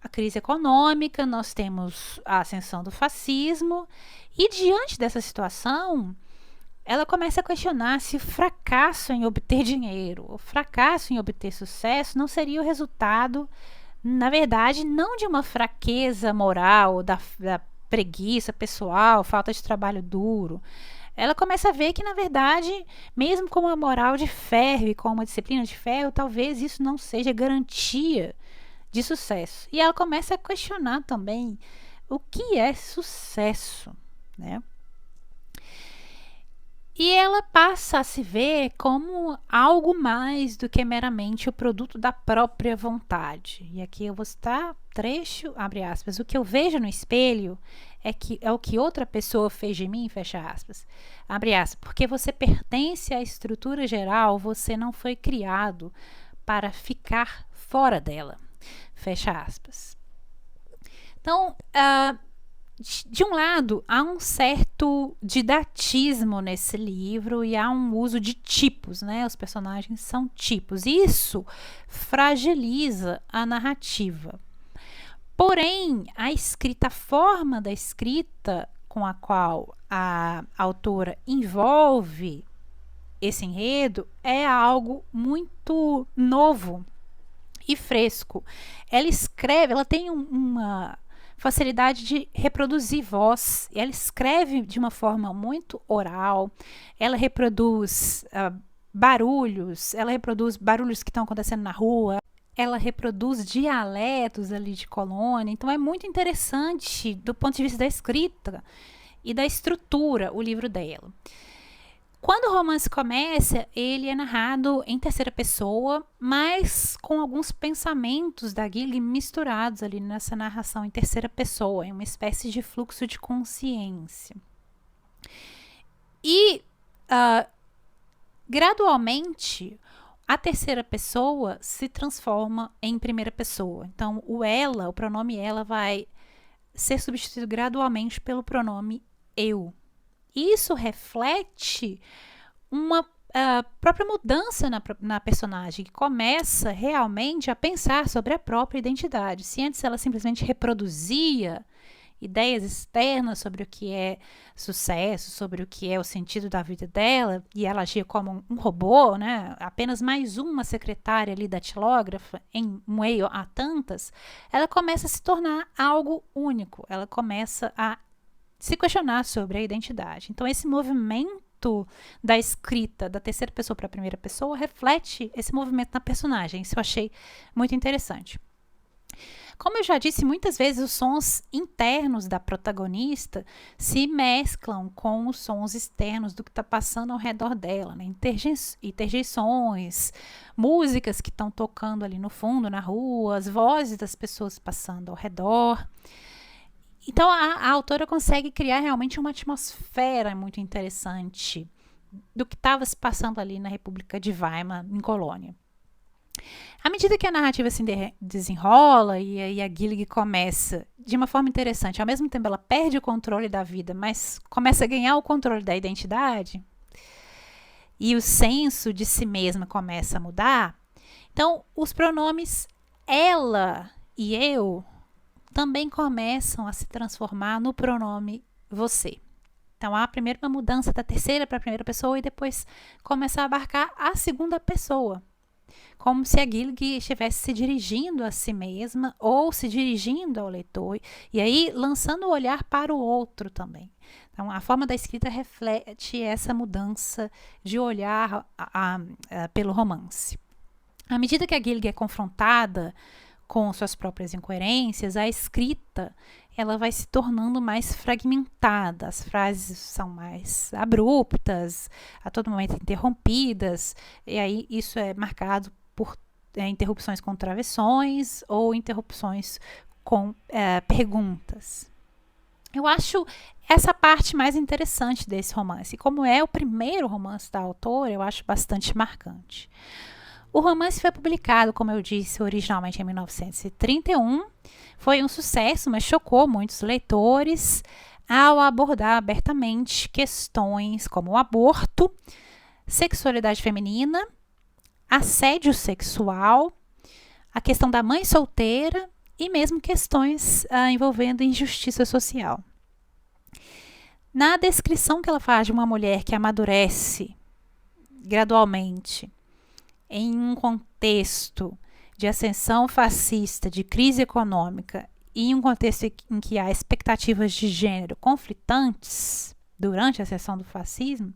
a crise econômica, nós temos a ascensão do fascismo e diante dessa situação, ela começa a questionar se o fracasso em obter dinheiro, o fracasso em obter sucesso não seria o resultado, na verdade, não de uma fraqueza moral, da preguiça pessoal, falta de trabalho duro. Ela começa a ver que, na verdade, mesmo com uma moral de ferro e com uma disciplina de ferro, talvez isso não seja garantia de sucesso. E ela começa a questionar também o que é sucesso, né? E ela passa a se ver como algo mais do que meramente o produto da própria vontade. E aqui eu vou citar trecho, abre aspas, o que eu vejo no espelho é o que outra pessoa fez de mim, fecha aspas. Abre aspas, porque você pertence à estrutura geral, você não foi criado para ficar fora dela, fecha aspas. Então, de um lado, há um certo didatismo nesse livro e há um uso de tipos, né? Os personagens são tipos. Isso fragiliza a narrativa. Porém, a forma da escrita com a qual a autora envolve esse enredo é algo muito novo e fresco. Ela escreve, ela tem uma facilidade de reproduzir voz. Ela escreve de uma forma muito oral. Ela reproduz barulhos. Ela reproduz barulhos que estão acontecendo na rua. Ela reproduz dialetos ali de colônia. Então é muito interessante do ponto de vista da escrita e da estrutura o livro dela. Quando o romance começa, ele é narrado em terceira pessoa, mas com alguns pensamentos da Gilligan misturados ali nessa narração em terceira pessoa, em uma espécie de fluxo de consciência. E, gradualmente, a terceira pessoa se transforma em primeira pessoa. Então, o pronome ela, vai ser substituído gradualmente pelo pronome eu. Isso reflete uma própria mudança na personagem, que começa realmente a pensar sobre a própria identidade. Se antes ela simplesmente reproduzia ideias externas sobre o que é sucesso, sobre o que é o sentido da vida dela, e ela agia como um robô, né? Apenas mais uma secretária ali datilógrafa, em meio a tantas, ela começa a se tornar algo único, ela começa a se questionar sobre a identidade. Então, esse movimento da escrita da terceira pessoa para a primeira pessoa reflete esse movimento na personagem. Isso eu achei muito interessante. Como eu já disse, muitas vezes os sons internos da protagonista se mesclam com os sons externos do que está passando ao redor dela, né? Interjeições, músicas que estão tocando ali no fundo, na rua, as vozes das pessoas passando ao redor. Então, a autora consegue criar realmente uma atmosfera muito interessante do que estava se passando ali na República de Weimar, em Colônia. À medida que a narrativa se desenrola e aí a Gilligan começa de uma forma interessante, ao mesmo tempo ela perde o controle da vida, mas começa a ganhar o controle da identidade e o senso de si mesma começa a mudar. Então, os pronomes ela e eu também começam a se transformar no pronome você. Então, há primeiro uma mudança da terceira para a primeira pessoa e depois começa a abarcar a segunda pessoa. Como se a Gilligan estivesse se dirigindo a si mesma ou se dirigindo ao leitor. E aí, lançando o olhar para o outro também. Então, a forma da escrita reflete essa mudança de olhar pelo romance. À medida que a Gilligan é confrontada com suas próprias incoerências, a escrita ela vai se tornando mais fragmentada, as frases são mais abruptas, a todo momento interrompidas, e aí isso é marcado por interrupções com travessões ou interrupções com perguntas. Eu acho essa parte mais interessante desse romance. Como é o primeiro romance da autora, eu acho bastante marcante. O romance foi publicado, como eu disse, originalmente em 1931. Foi um sucesso, mas chocou muitos leitores ao abordar abertamente questões como o aborto, sexualidade feminina, assédio sexual, a questão da mãe solteira e mesmo questões envolvendo injustiça social. Na descrição que ela faz de uma mulher que amadurece gradualmente em um contexto de ascensão fascista, de crise econômica, e em um contexto em que há expectativas de gênero conflitantes durante a ascensão do fascismo,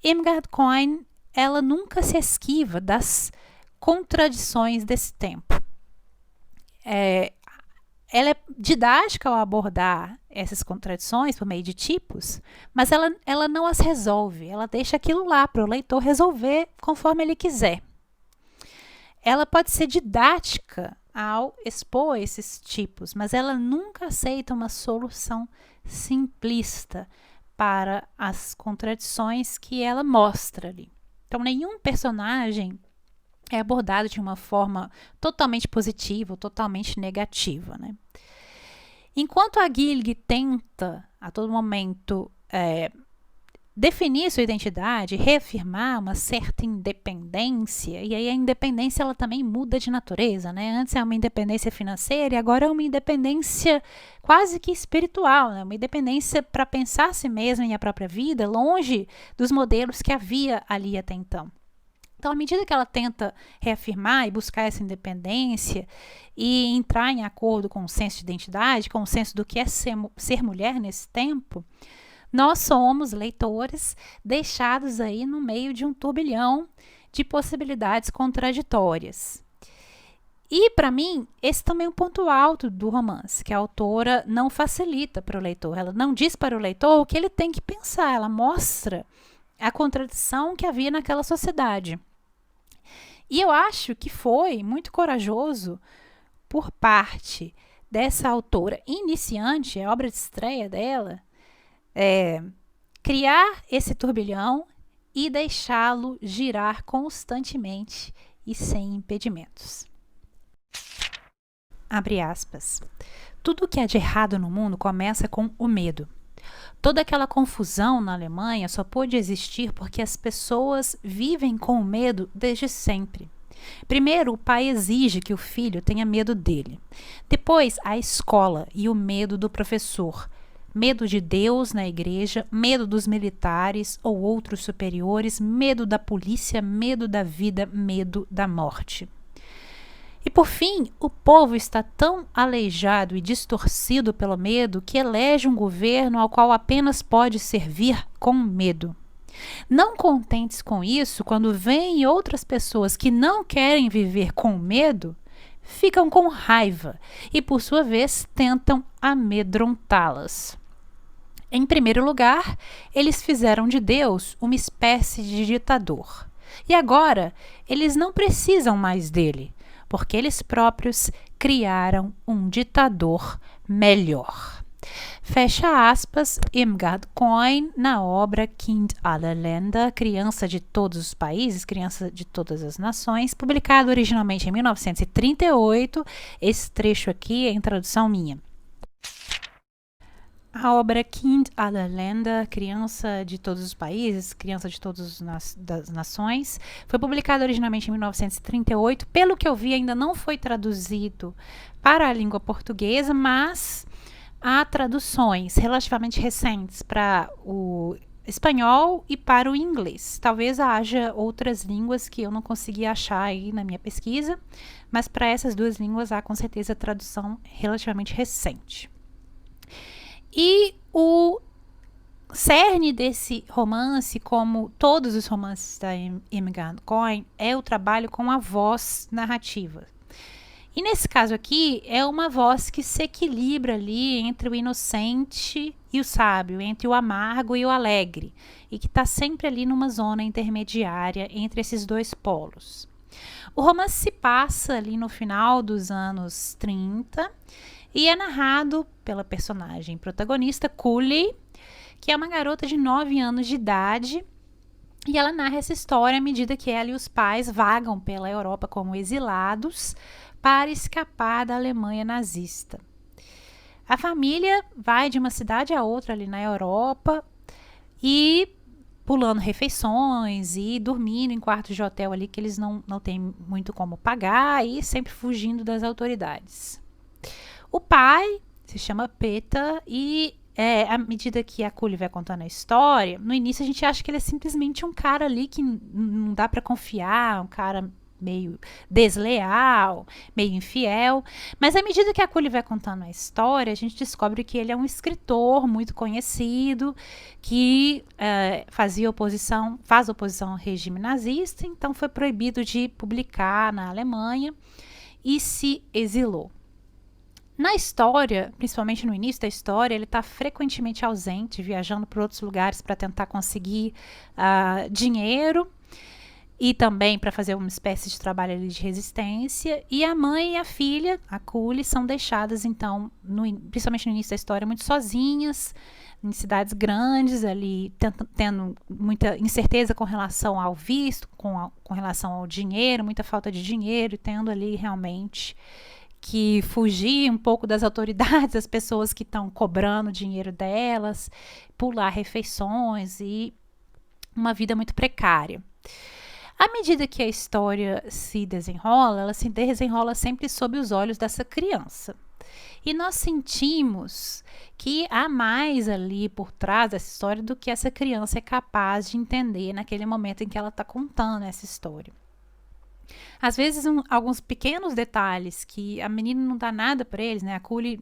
Irmgard Coin, ela nunca se esquiva das contradições desse tempo. Ela é didática ao abordar essas contradições por meio de tipos, mas ela não as resolve, ela deixa aquilo lá para o leitor resolver conforme ele quiser. Ela pode ser didática ao expor esses tipos, mas ela nunca aceita uma solução simplista para as contradições que ela mostra ali. Então, nenhum personagem é abordado de uma forma totalmente positiva ou totalmente negativa, né? Enquanto a Gilg tenta, a todo momento, definir sua identidade, reafirmar uma certa independência, e aí a independência ela também muda de natureza, né? Antes é uma independência financeira e agora é uma independência quase que espiritual, né? Uma independência para pensar a si mesma e a própria vida, longe dos modelos que havia ali até então. Então, à medida que ela tenta reafirmar e buscar essa independência e entrar em acordo com o senso de identidade, com o senso do que é ser mulher nesse tempo, nós somos, leitores, deixados aí no meio de um turbilhão de possibilidades contraditórias. E, para mim, esse também é um ponto alto do romance, que a autora não facilita para o leitor. Ela não diz para o leitor o que ele tem que pensar, ela mostra a contradição que havia naquela sociedade. E eu acho que foi muito corajoso por parte dessa autora iniciante, a obra de estreia dela, criar esse turbilhão e deixá-lo girar constantemente e sem impedimentos. Abre aspas. Tudo o que há de errado no mundo começa com o medo. Toda aquela confusão na Alemanha só pôde existir porque as pessoas vivem com medo desde sempre. Primeiro, o pai exige que o filho tenha medo dele. Depois, a escola e o medo do professor. Medo de Deus na igreja, medo dos militares ou outros superiores, medo da polícia, medo da vida, medo da morte. E por fim, o povo está tão aleijado e distorcido pelo medo que elege um governo ao qual apenas pode servir com medo. Não contentes com isso, quando veem outras pessoas que não querem viver com medo, ficam com raiva e, por sua vez, tentam amedrontá-las. Em primeiro lugar, eles fizeram de Deus uma espécie de ditador. E agora, eles não precisam mais dele, porque eles próprios criaram um ditador melhor. Fecha aspas, Irmgard Coin, na obra Kind aller Länder, Criança de Todos os Países, Criança de Todas as Nações, publicado originalmente em 1938. Esse trecho aqui é em tradução minha. A obra Kind aller Länder, Criança de Todos os Países, Criança de Todas as Nações, foi publicada originalmente em 1938. Pelo que eu vi, ainda não foi traduzido para a língua portuguesa, mas há traduções relativamente recentes para o espanhol e para o inglês. Talvez haja outras línguas que eu não consegui achar aí na minha pesquisa, mas para essas duas línguas há com certeza tradução relativamente recente. E o cerne desse romance, como todos os romances da Irmgard Coin, é o trabalho com a voz narrativa. E nesse caso aqui, é uma voz que se equilibra ali entre o inocente e o sábio, entre o amargo e o alegre, e que está sempre ali numa zona intermediária entre esses dois polos. O romance se passa ali no final dos anos 30, e é narrado pela personagem protagonista, Cully, que é uma garota de 9 anos de idade, e ela narra essa história à medida que ela e os pais vagam pela Europa como exilados para escapar da Alemanha nazista. A família vai de uma cidade a outra ali na Europa e pulando refeições e dormindo em quartos de hotel ali que eles não têm muito como pagar e sempre fugindo das autoridades. O pai se chama Peter e à medida que a Cully vai contando a história, no início a gente acha que ele é simplesmente um cara ali que não dá para confiar, um cara meio desleal, meio infiel. Mas à medida que a Cully vai contando a história, a gente descobre que ele é um escritor muito conhecido, que faz oposição ao regime nazista, então foi proibido de publicar na Alemanha e se exilou. Na história, principalmente no início da história, ele está frequentemente ausente, viajando por outros lugares para tentar conseguir dinheiro e também para fazer uma espécie de trabalho ali de resistência. E a mãe e a filha, a Cully, são deixadas, então, principalmente no início da história, muito sozinhas, em cidades grandes, ali tendo muita incerteza com relação ao visto, com relação ao dinheiro, muita falta de dinheiro, e tendo ali realmente que fugir um pouco das autoridades, das pessoas que estão cobrando dinheiro delas, pular refeições e uma vida muito precária. À medida que a história se desenrola, ela se desenrola sempre sob os olhos dessa criança. E nós sentimos que há mais ali por trás dessa história do que essa criança é capaz de entender naquele momento em que ela está contando essa história. Às vezes, alguns pequenos detalhes que a menina não dá nada para eles, né? A Cully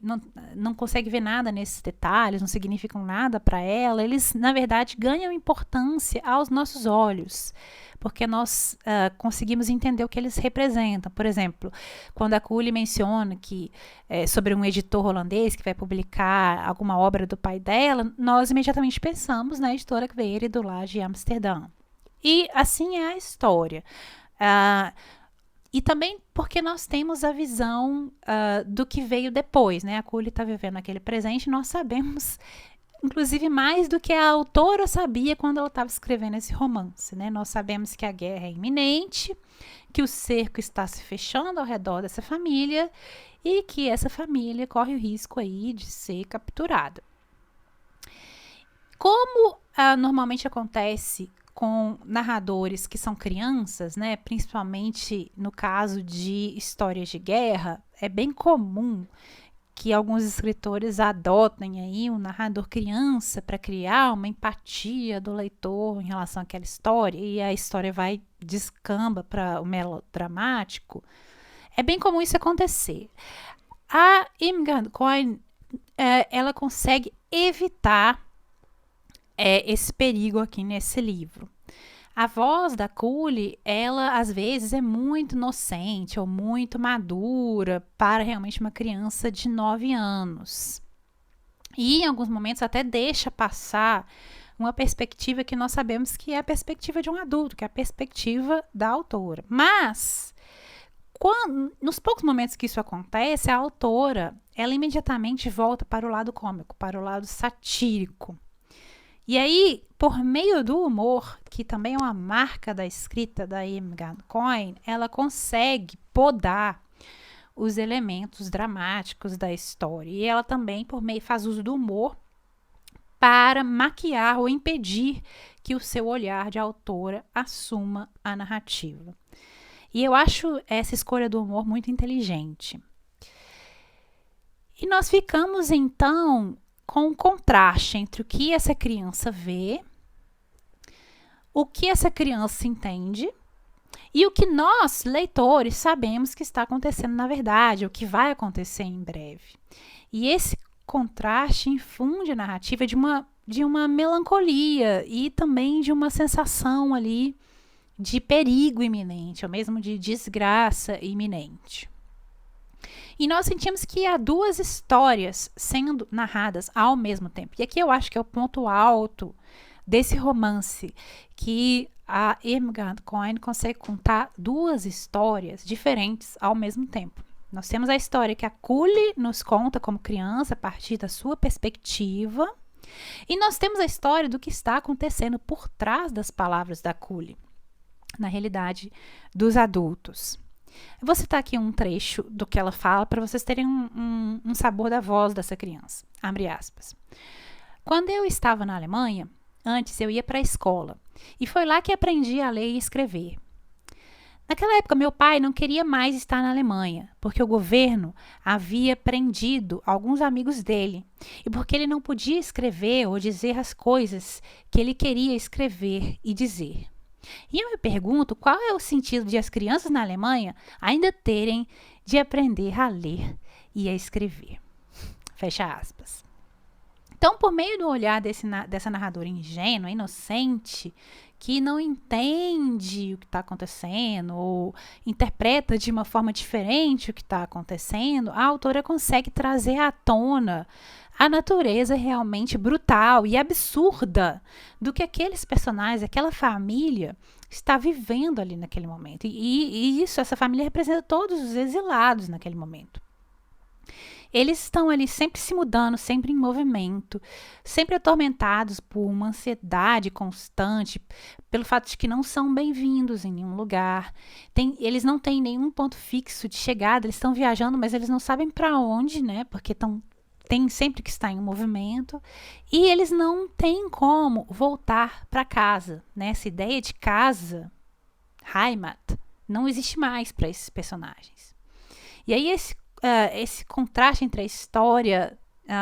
não consegue ver nada nesses detalhes, não significam nada para ela. Eles, na verdade, ganham importância aos nossos olhos, porque nós conseguimos entender o que eles representam. Por exemplo, quando a Cully menciona que sobre um editor holandês que vai publicar alguma obra do pai dela, nós imediatamente pensamos na editora Quevedo do Lage de Amsterdã. E assim é a história. E também porque nós temos a visão do que veio depois, né? A Cully está vivendo aquele presente, nós sabemos, inclusive, mais do que a autora sabia quando ela estava escrevendo esse romance, né? Nós sabemos que a guerra é iminente, que o cerco está se fechando ao redor dessa família e que essa família corre o risco aí de ser capturada. Como normalmente acontece com narradores que são crianças, né, principalmente no caso de histórias de guerra, é bem comum que alguns escritores adotem aí um narrador criança para criar uma empatia do leitor em relação àquela história, e a história vai descamba para o melodramático. É bem comum isso acontecer. A Irmgard Coin, ela consegue evitar esse perigo aqui nesse livro. A voz da Cully, ela às vezes é muito inocente ou muito madura para realmente uma criança de 9 anos. E em alguns momentos até deixa passar uma perspectiva que nós sabemos que é a perspectiva de um adulto, que é a perspectiva da autora. Mas, nos poucos momentos que isso acontece, a autora, ela imediatamente volta para o lado cômico, para o lado satírico. E aí, por meio do humor, que também é uma marca da escrita da Irmgard Coin, ela consegue podar os elementos dramáticos da história. E ela também, por meio, faz uso do humor para maquiar ou impedir que o seu olhar de autora assuma a narrativa. E eu acho essa escolha do humor muito inteligente. E nós ficamos, então, com um contraste entre o que essa criança vê, o que essa criança entende e o que nós, leitores, sabemos que está acontecendo na verdade, o que vai acontecer em breve. E esse contraste infunde a narrativa de uma melancolia e também de uma sensação ali de perigo iminente, ou mesmo de desgraça iminente. E nós sentimos que há duas histórias sendo narradas ao mesmo tempo. E aqui eu acho que é o ponto alto desse romance, que a Irmgard Coin consegue contar duas histórias diferentes ao mesmo tempo. Nós temos a história que a Cully nos conta como criança, a partir da sua perspectiva, e nós temos a história do que está acontecendo por trás das palavras da Cully, na realidade dos adultos. Eu vou citar aqui um trecho do que ela fala para vocês terem um sabor da voz dessa criança. Abre aspas. Quando eu estava na Alemanha, antes eu ia para a escola e foi lá que aprendi a ler e escrever. Naquela época, meu pai não queria mais estar na Alemanha, porque o governo havia prendido alguns amigos dele e porque ele não podia escrever ou dizer as coisas que ele queria escrever e dizer. E eu me pergunto qual é o sentido de as crianças na Alemanha ainda terem de aprender a ler e a escrever. Fecha aspas. Então, por meio do olhar dessa narradora ingênua, inocente, que não entende o que está acontecendo ou interpreta de uma forma diferente o que está acontecendo, a autora consegue trazer à tona a natureza realmente brutal e absurda do que aqueles personagens, aquela família está vivendo ali naquele momento. E essa família representa todos os exilados naquele momento. Eles estão ali sempre se mudando, sempre em movimento, sempre atormentados por uma ansiedade constante, pelo fato de que não são bem-vindos em nenhum lugar. Eles não têm nenhum ponto fixo de chegada, eles estão viajando, mas eles não sabem para onde, né? Porque tem sempre que estar em movimento. E eles não têm como voltar para casa, né? Essa ideia de casa, Heimat, não existe mais para esses personagens. E aí esse contraste entre a história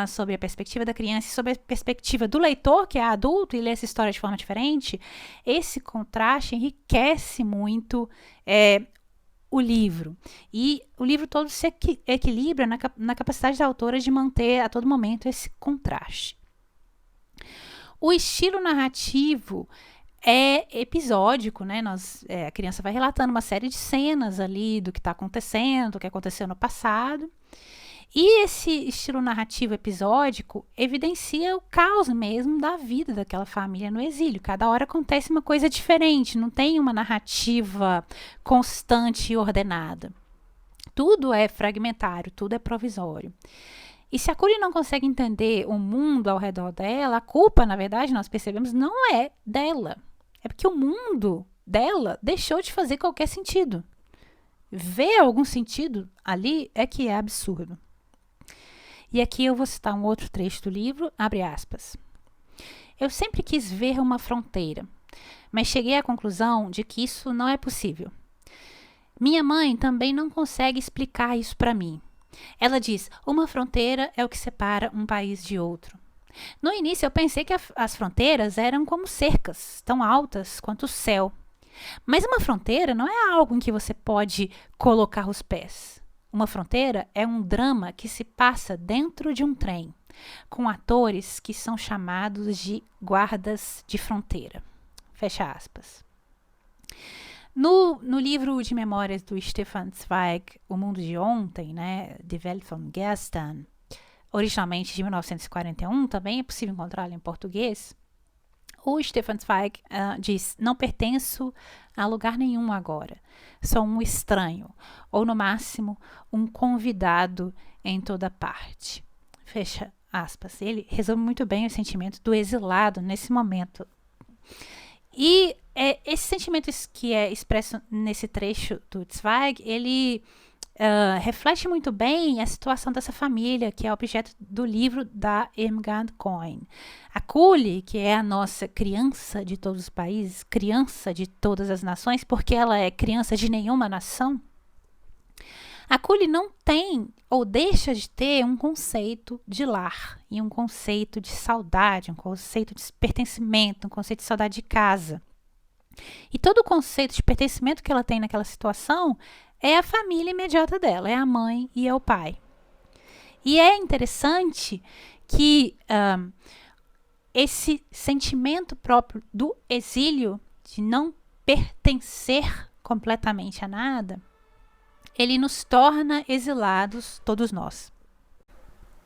sobre a perspectiva da criança e sobre a perspectiva do leitor, que é adulto e lê essa história de forma diferente, esse contraste enriquece muito o livro. E o livro todo se equilibra na capacidade da autora de manter a todo momento esse contraste. O estilo narrativo é episódico, né? A criança vai relatando uma série de cenas ali do que está acontecendo, do que aconteceu no passado. E esse estilo narrativo episódico evidencia o caos mesmo da vida daquela família no exílio. Cada hora acontece uma coisa diferente, não tem uma narrativa constante e ordenada. Tudo é fragmentário, tudo é provisório. E se a Curi não consegue entender o mundo ao redor dela, a culpa, na verdade, nós percebemos, não é dela. É porque o mundo dela deixou de fazer qualquer sentido. Ver algum sentido ali é que é absurdo. E aqui eu vou citar um outro trecho do livro, abre aspas. Eu sempre quis ver uma fronteira, mas cheguei à conclusão de que isso não é possível. Minha mãe também não consegue explicar isso para mim. Ela diz, uma fronteira é o que separa um país de outro. No início eu pensei que as fronteiras eram como cercas, tão altas quanto o céu. Mas uma fronteira não é algo em que você pode colocar os pés. Uma fronteira é um drama que se passa dentro de um trem, com atores que são chamados de guardas de fronteira. Fecha aspas. No livro de memórias do Stefan Zweig, O Mundo de Ontem, né, Die Welt von Gestern, originalmente de 1941, também é possível encontrá-lo em português, o Stefan Zweig diz, não pertenço a lugar nenhum agora, sou um estranho, ou no máximo, um convidado em toda parte. Fecha aspas. Ele resume muito bem o sentimento do exilado nesse momento. E esse sentimento que é expresso nesse trecho do Zweig, ele reflete muito bem a situação dessa família, que é objeto do livro da Irmgard Cohen. A Culi, que é a nossa criança de todos os países, criança de todas as nações, porque ela é criança de nenhuma nação, a Culi não tem ou deixa de ter um conceito de lar e um conceito de saudade, um conceito de pertencimento, um conceito de saudade de casa. E todo o conceito de pertencimento que ela tem naquela situação é a família imediata dela, é a mãe e é o pai. E é interessante que esse sentimento próprio do exílio, de não pertencer completamente a nada, ele nos torna exilados, todos nós.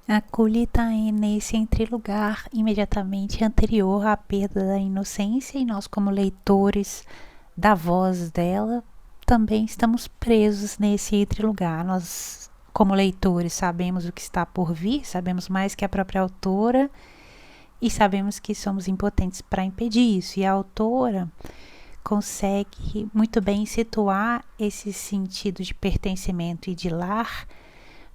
A Culi está nesse entrelugar imediatamente anterior à perda da inocência e nós, como leitores da voz dela, também estamos presos nesse entrelugar. Nós, como leitores, sabemos o que está por vir, sabemos mais que a própria autora e sabemos que somos impotentes para impedir isso. E a autora consegue muito bem situar esse sentido de pertencimento e de lar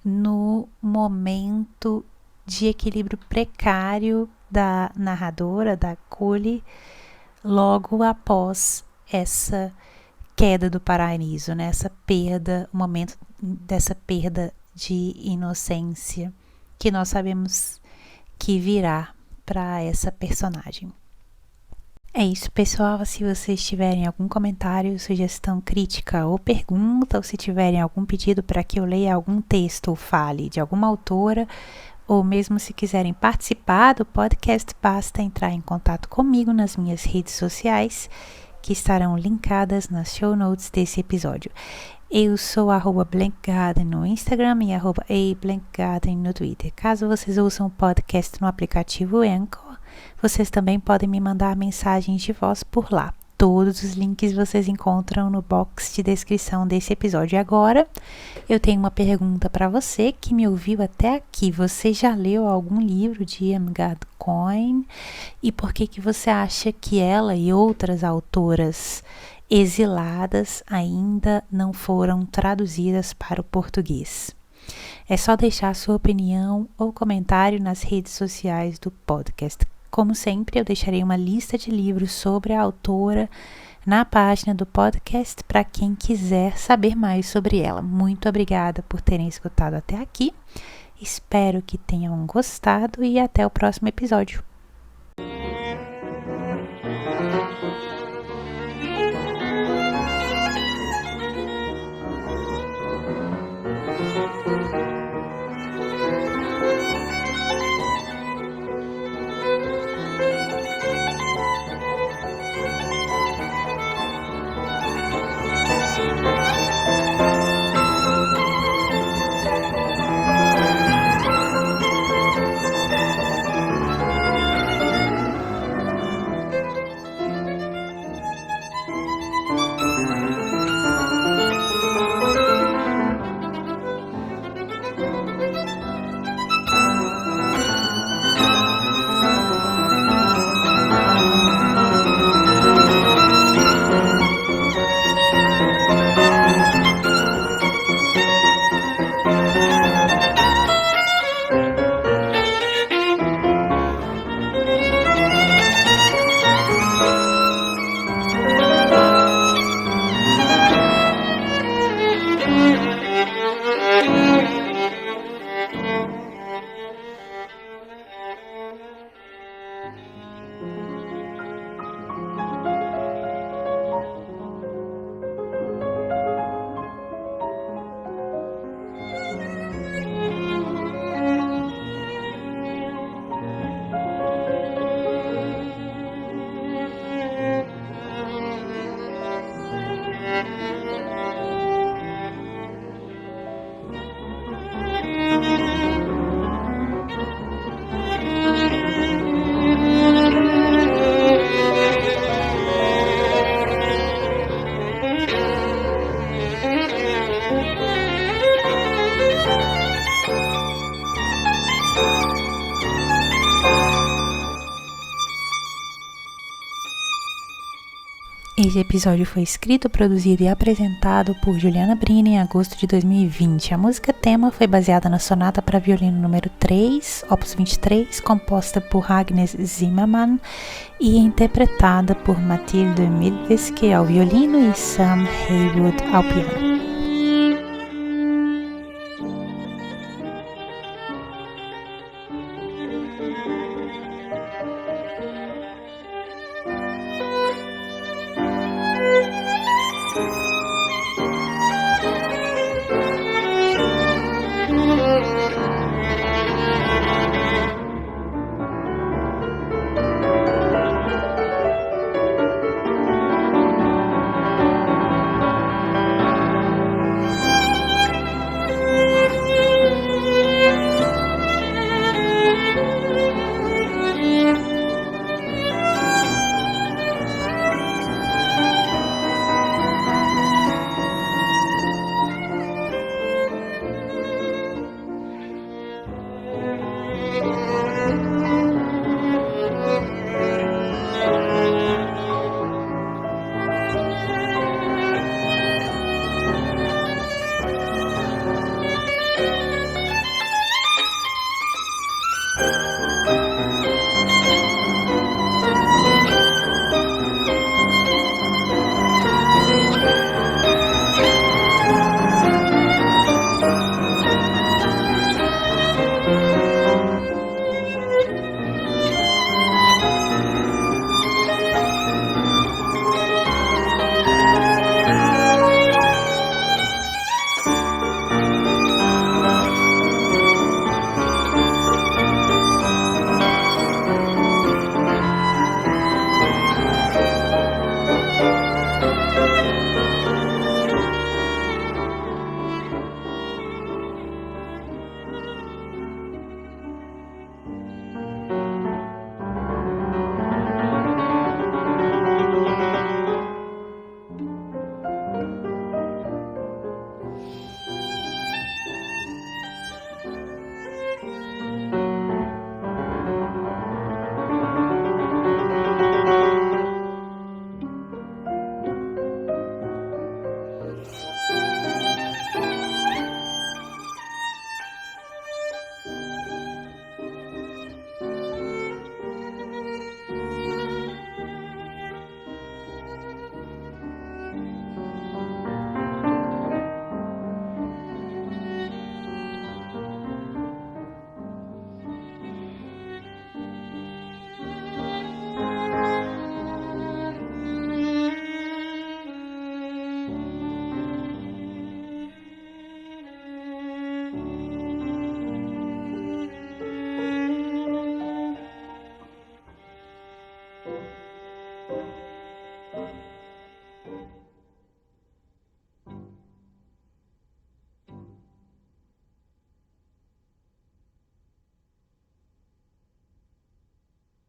no momento de equilíbrio precário da narradora, da Culi, logo após essa queda do paraíso, né? Essa perda, o momento dessa perda de inocência que nós sabemos que virá para essa personagem. É isso, pessoal. Se vocês tiverem algum comentário, sugestão, crítica ou pergunta, ou se tiverem algum pedido para que eu leia algum texto ou fale de alguma autora, ou mesmo se quiserem participar do podcast, basta entrar em contato comigo nas minhas redes sociais, que estarão linkadas nas show notes desse episódio. Eu sou @blankgarden no Instagram e @ablankgarden no Twitter. Caso vocês ouçam o podcast no aplicativo Anchor, vocês também podem me mandar mensagens de voz por lá. Todos os links vocês encontram no box de descrição desse episódio. E agora, eu tenho uma pergunta para você que me ouviu até aqui. Você já leu algum livro de Irmgard Coin? E por que você acha que ela e outras autoras exiladas ainda não foram traduzidas para o português? É só deixar sua opinião ou comentário nas redes sociais do podcast. Como sempre, eu deixarei uma lista de livros sobre a autora na página do podcast para quem quiser saber mais sobre ela. Muito obrigada por terem escutado até aqui. Espero que tenham gostado e até o próximo episódio. Esse episódio foi escrito, produzido e apresentado por Juliana Brini em agosto de 2020. A música tema foi baseada na sonata para violino número 3, opus 23, composta por Agnes Zimmermann e interpretada por Mathilde Milveske ao violino e Sam Haywood ao piano.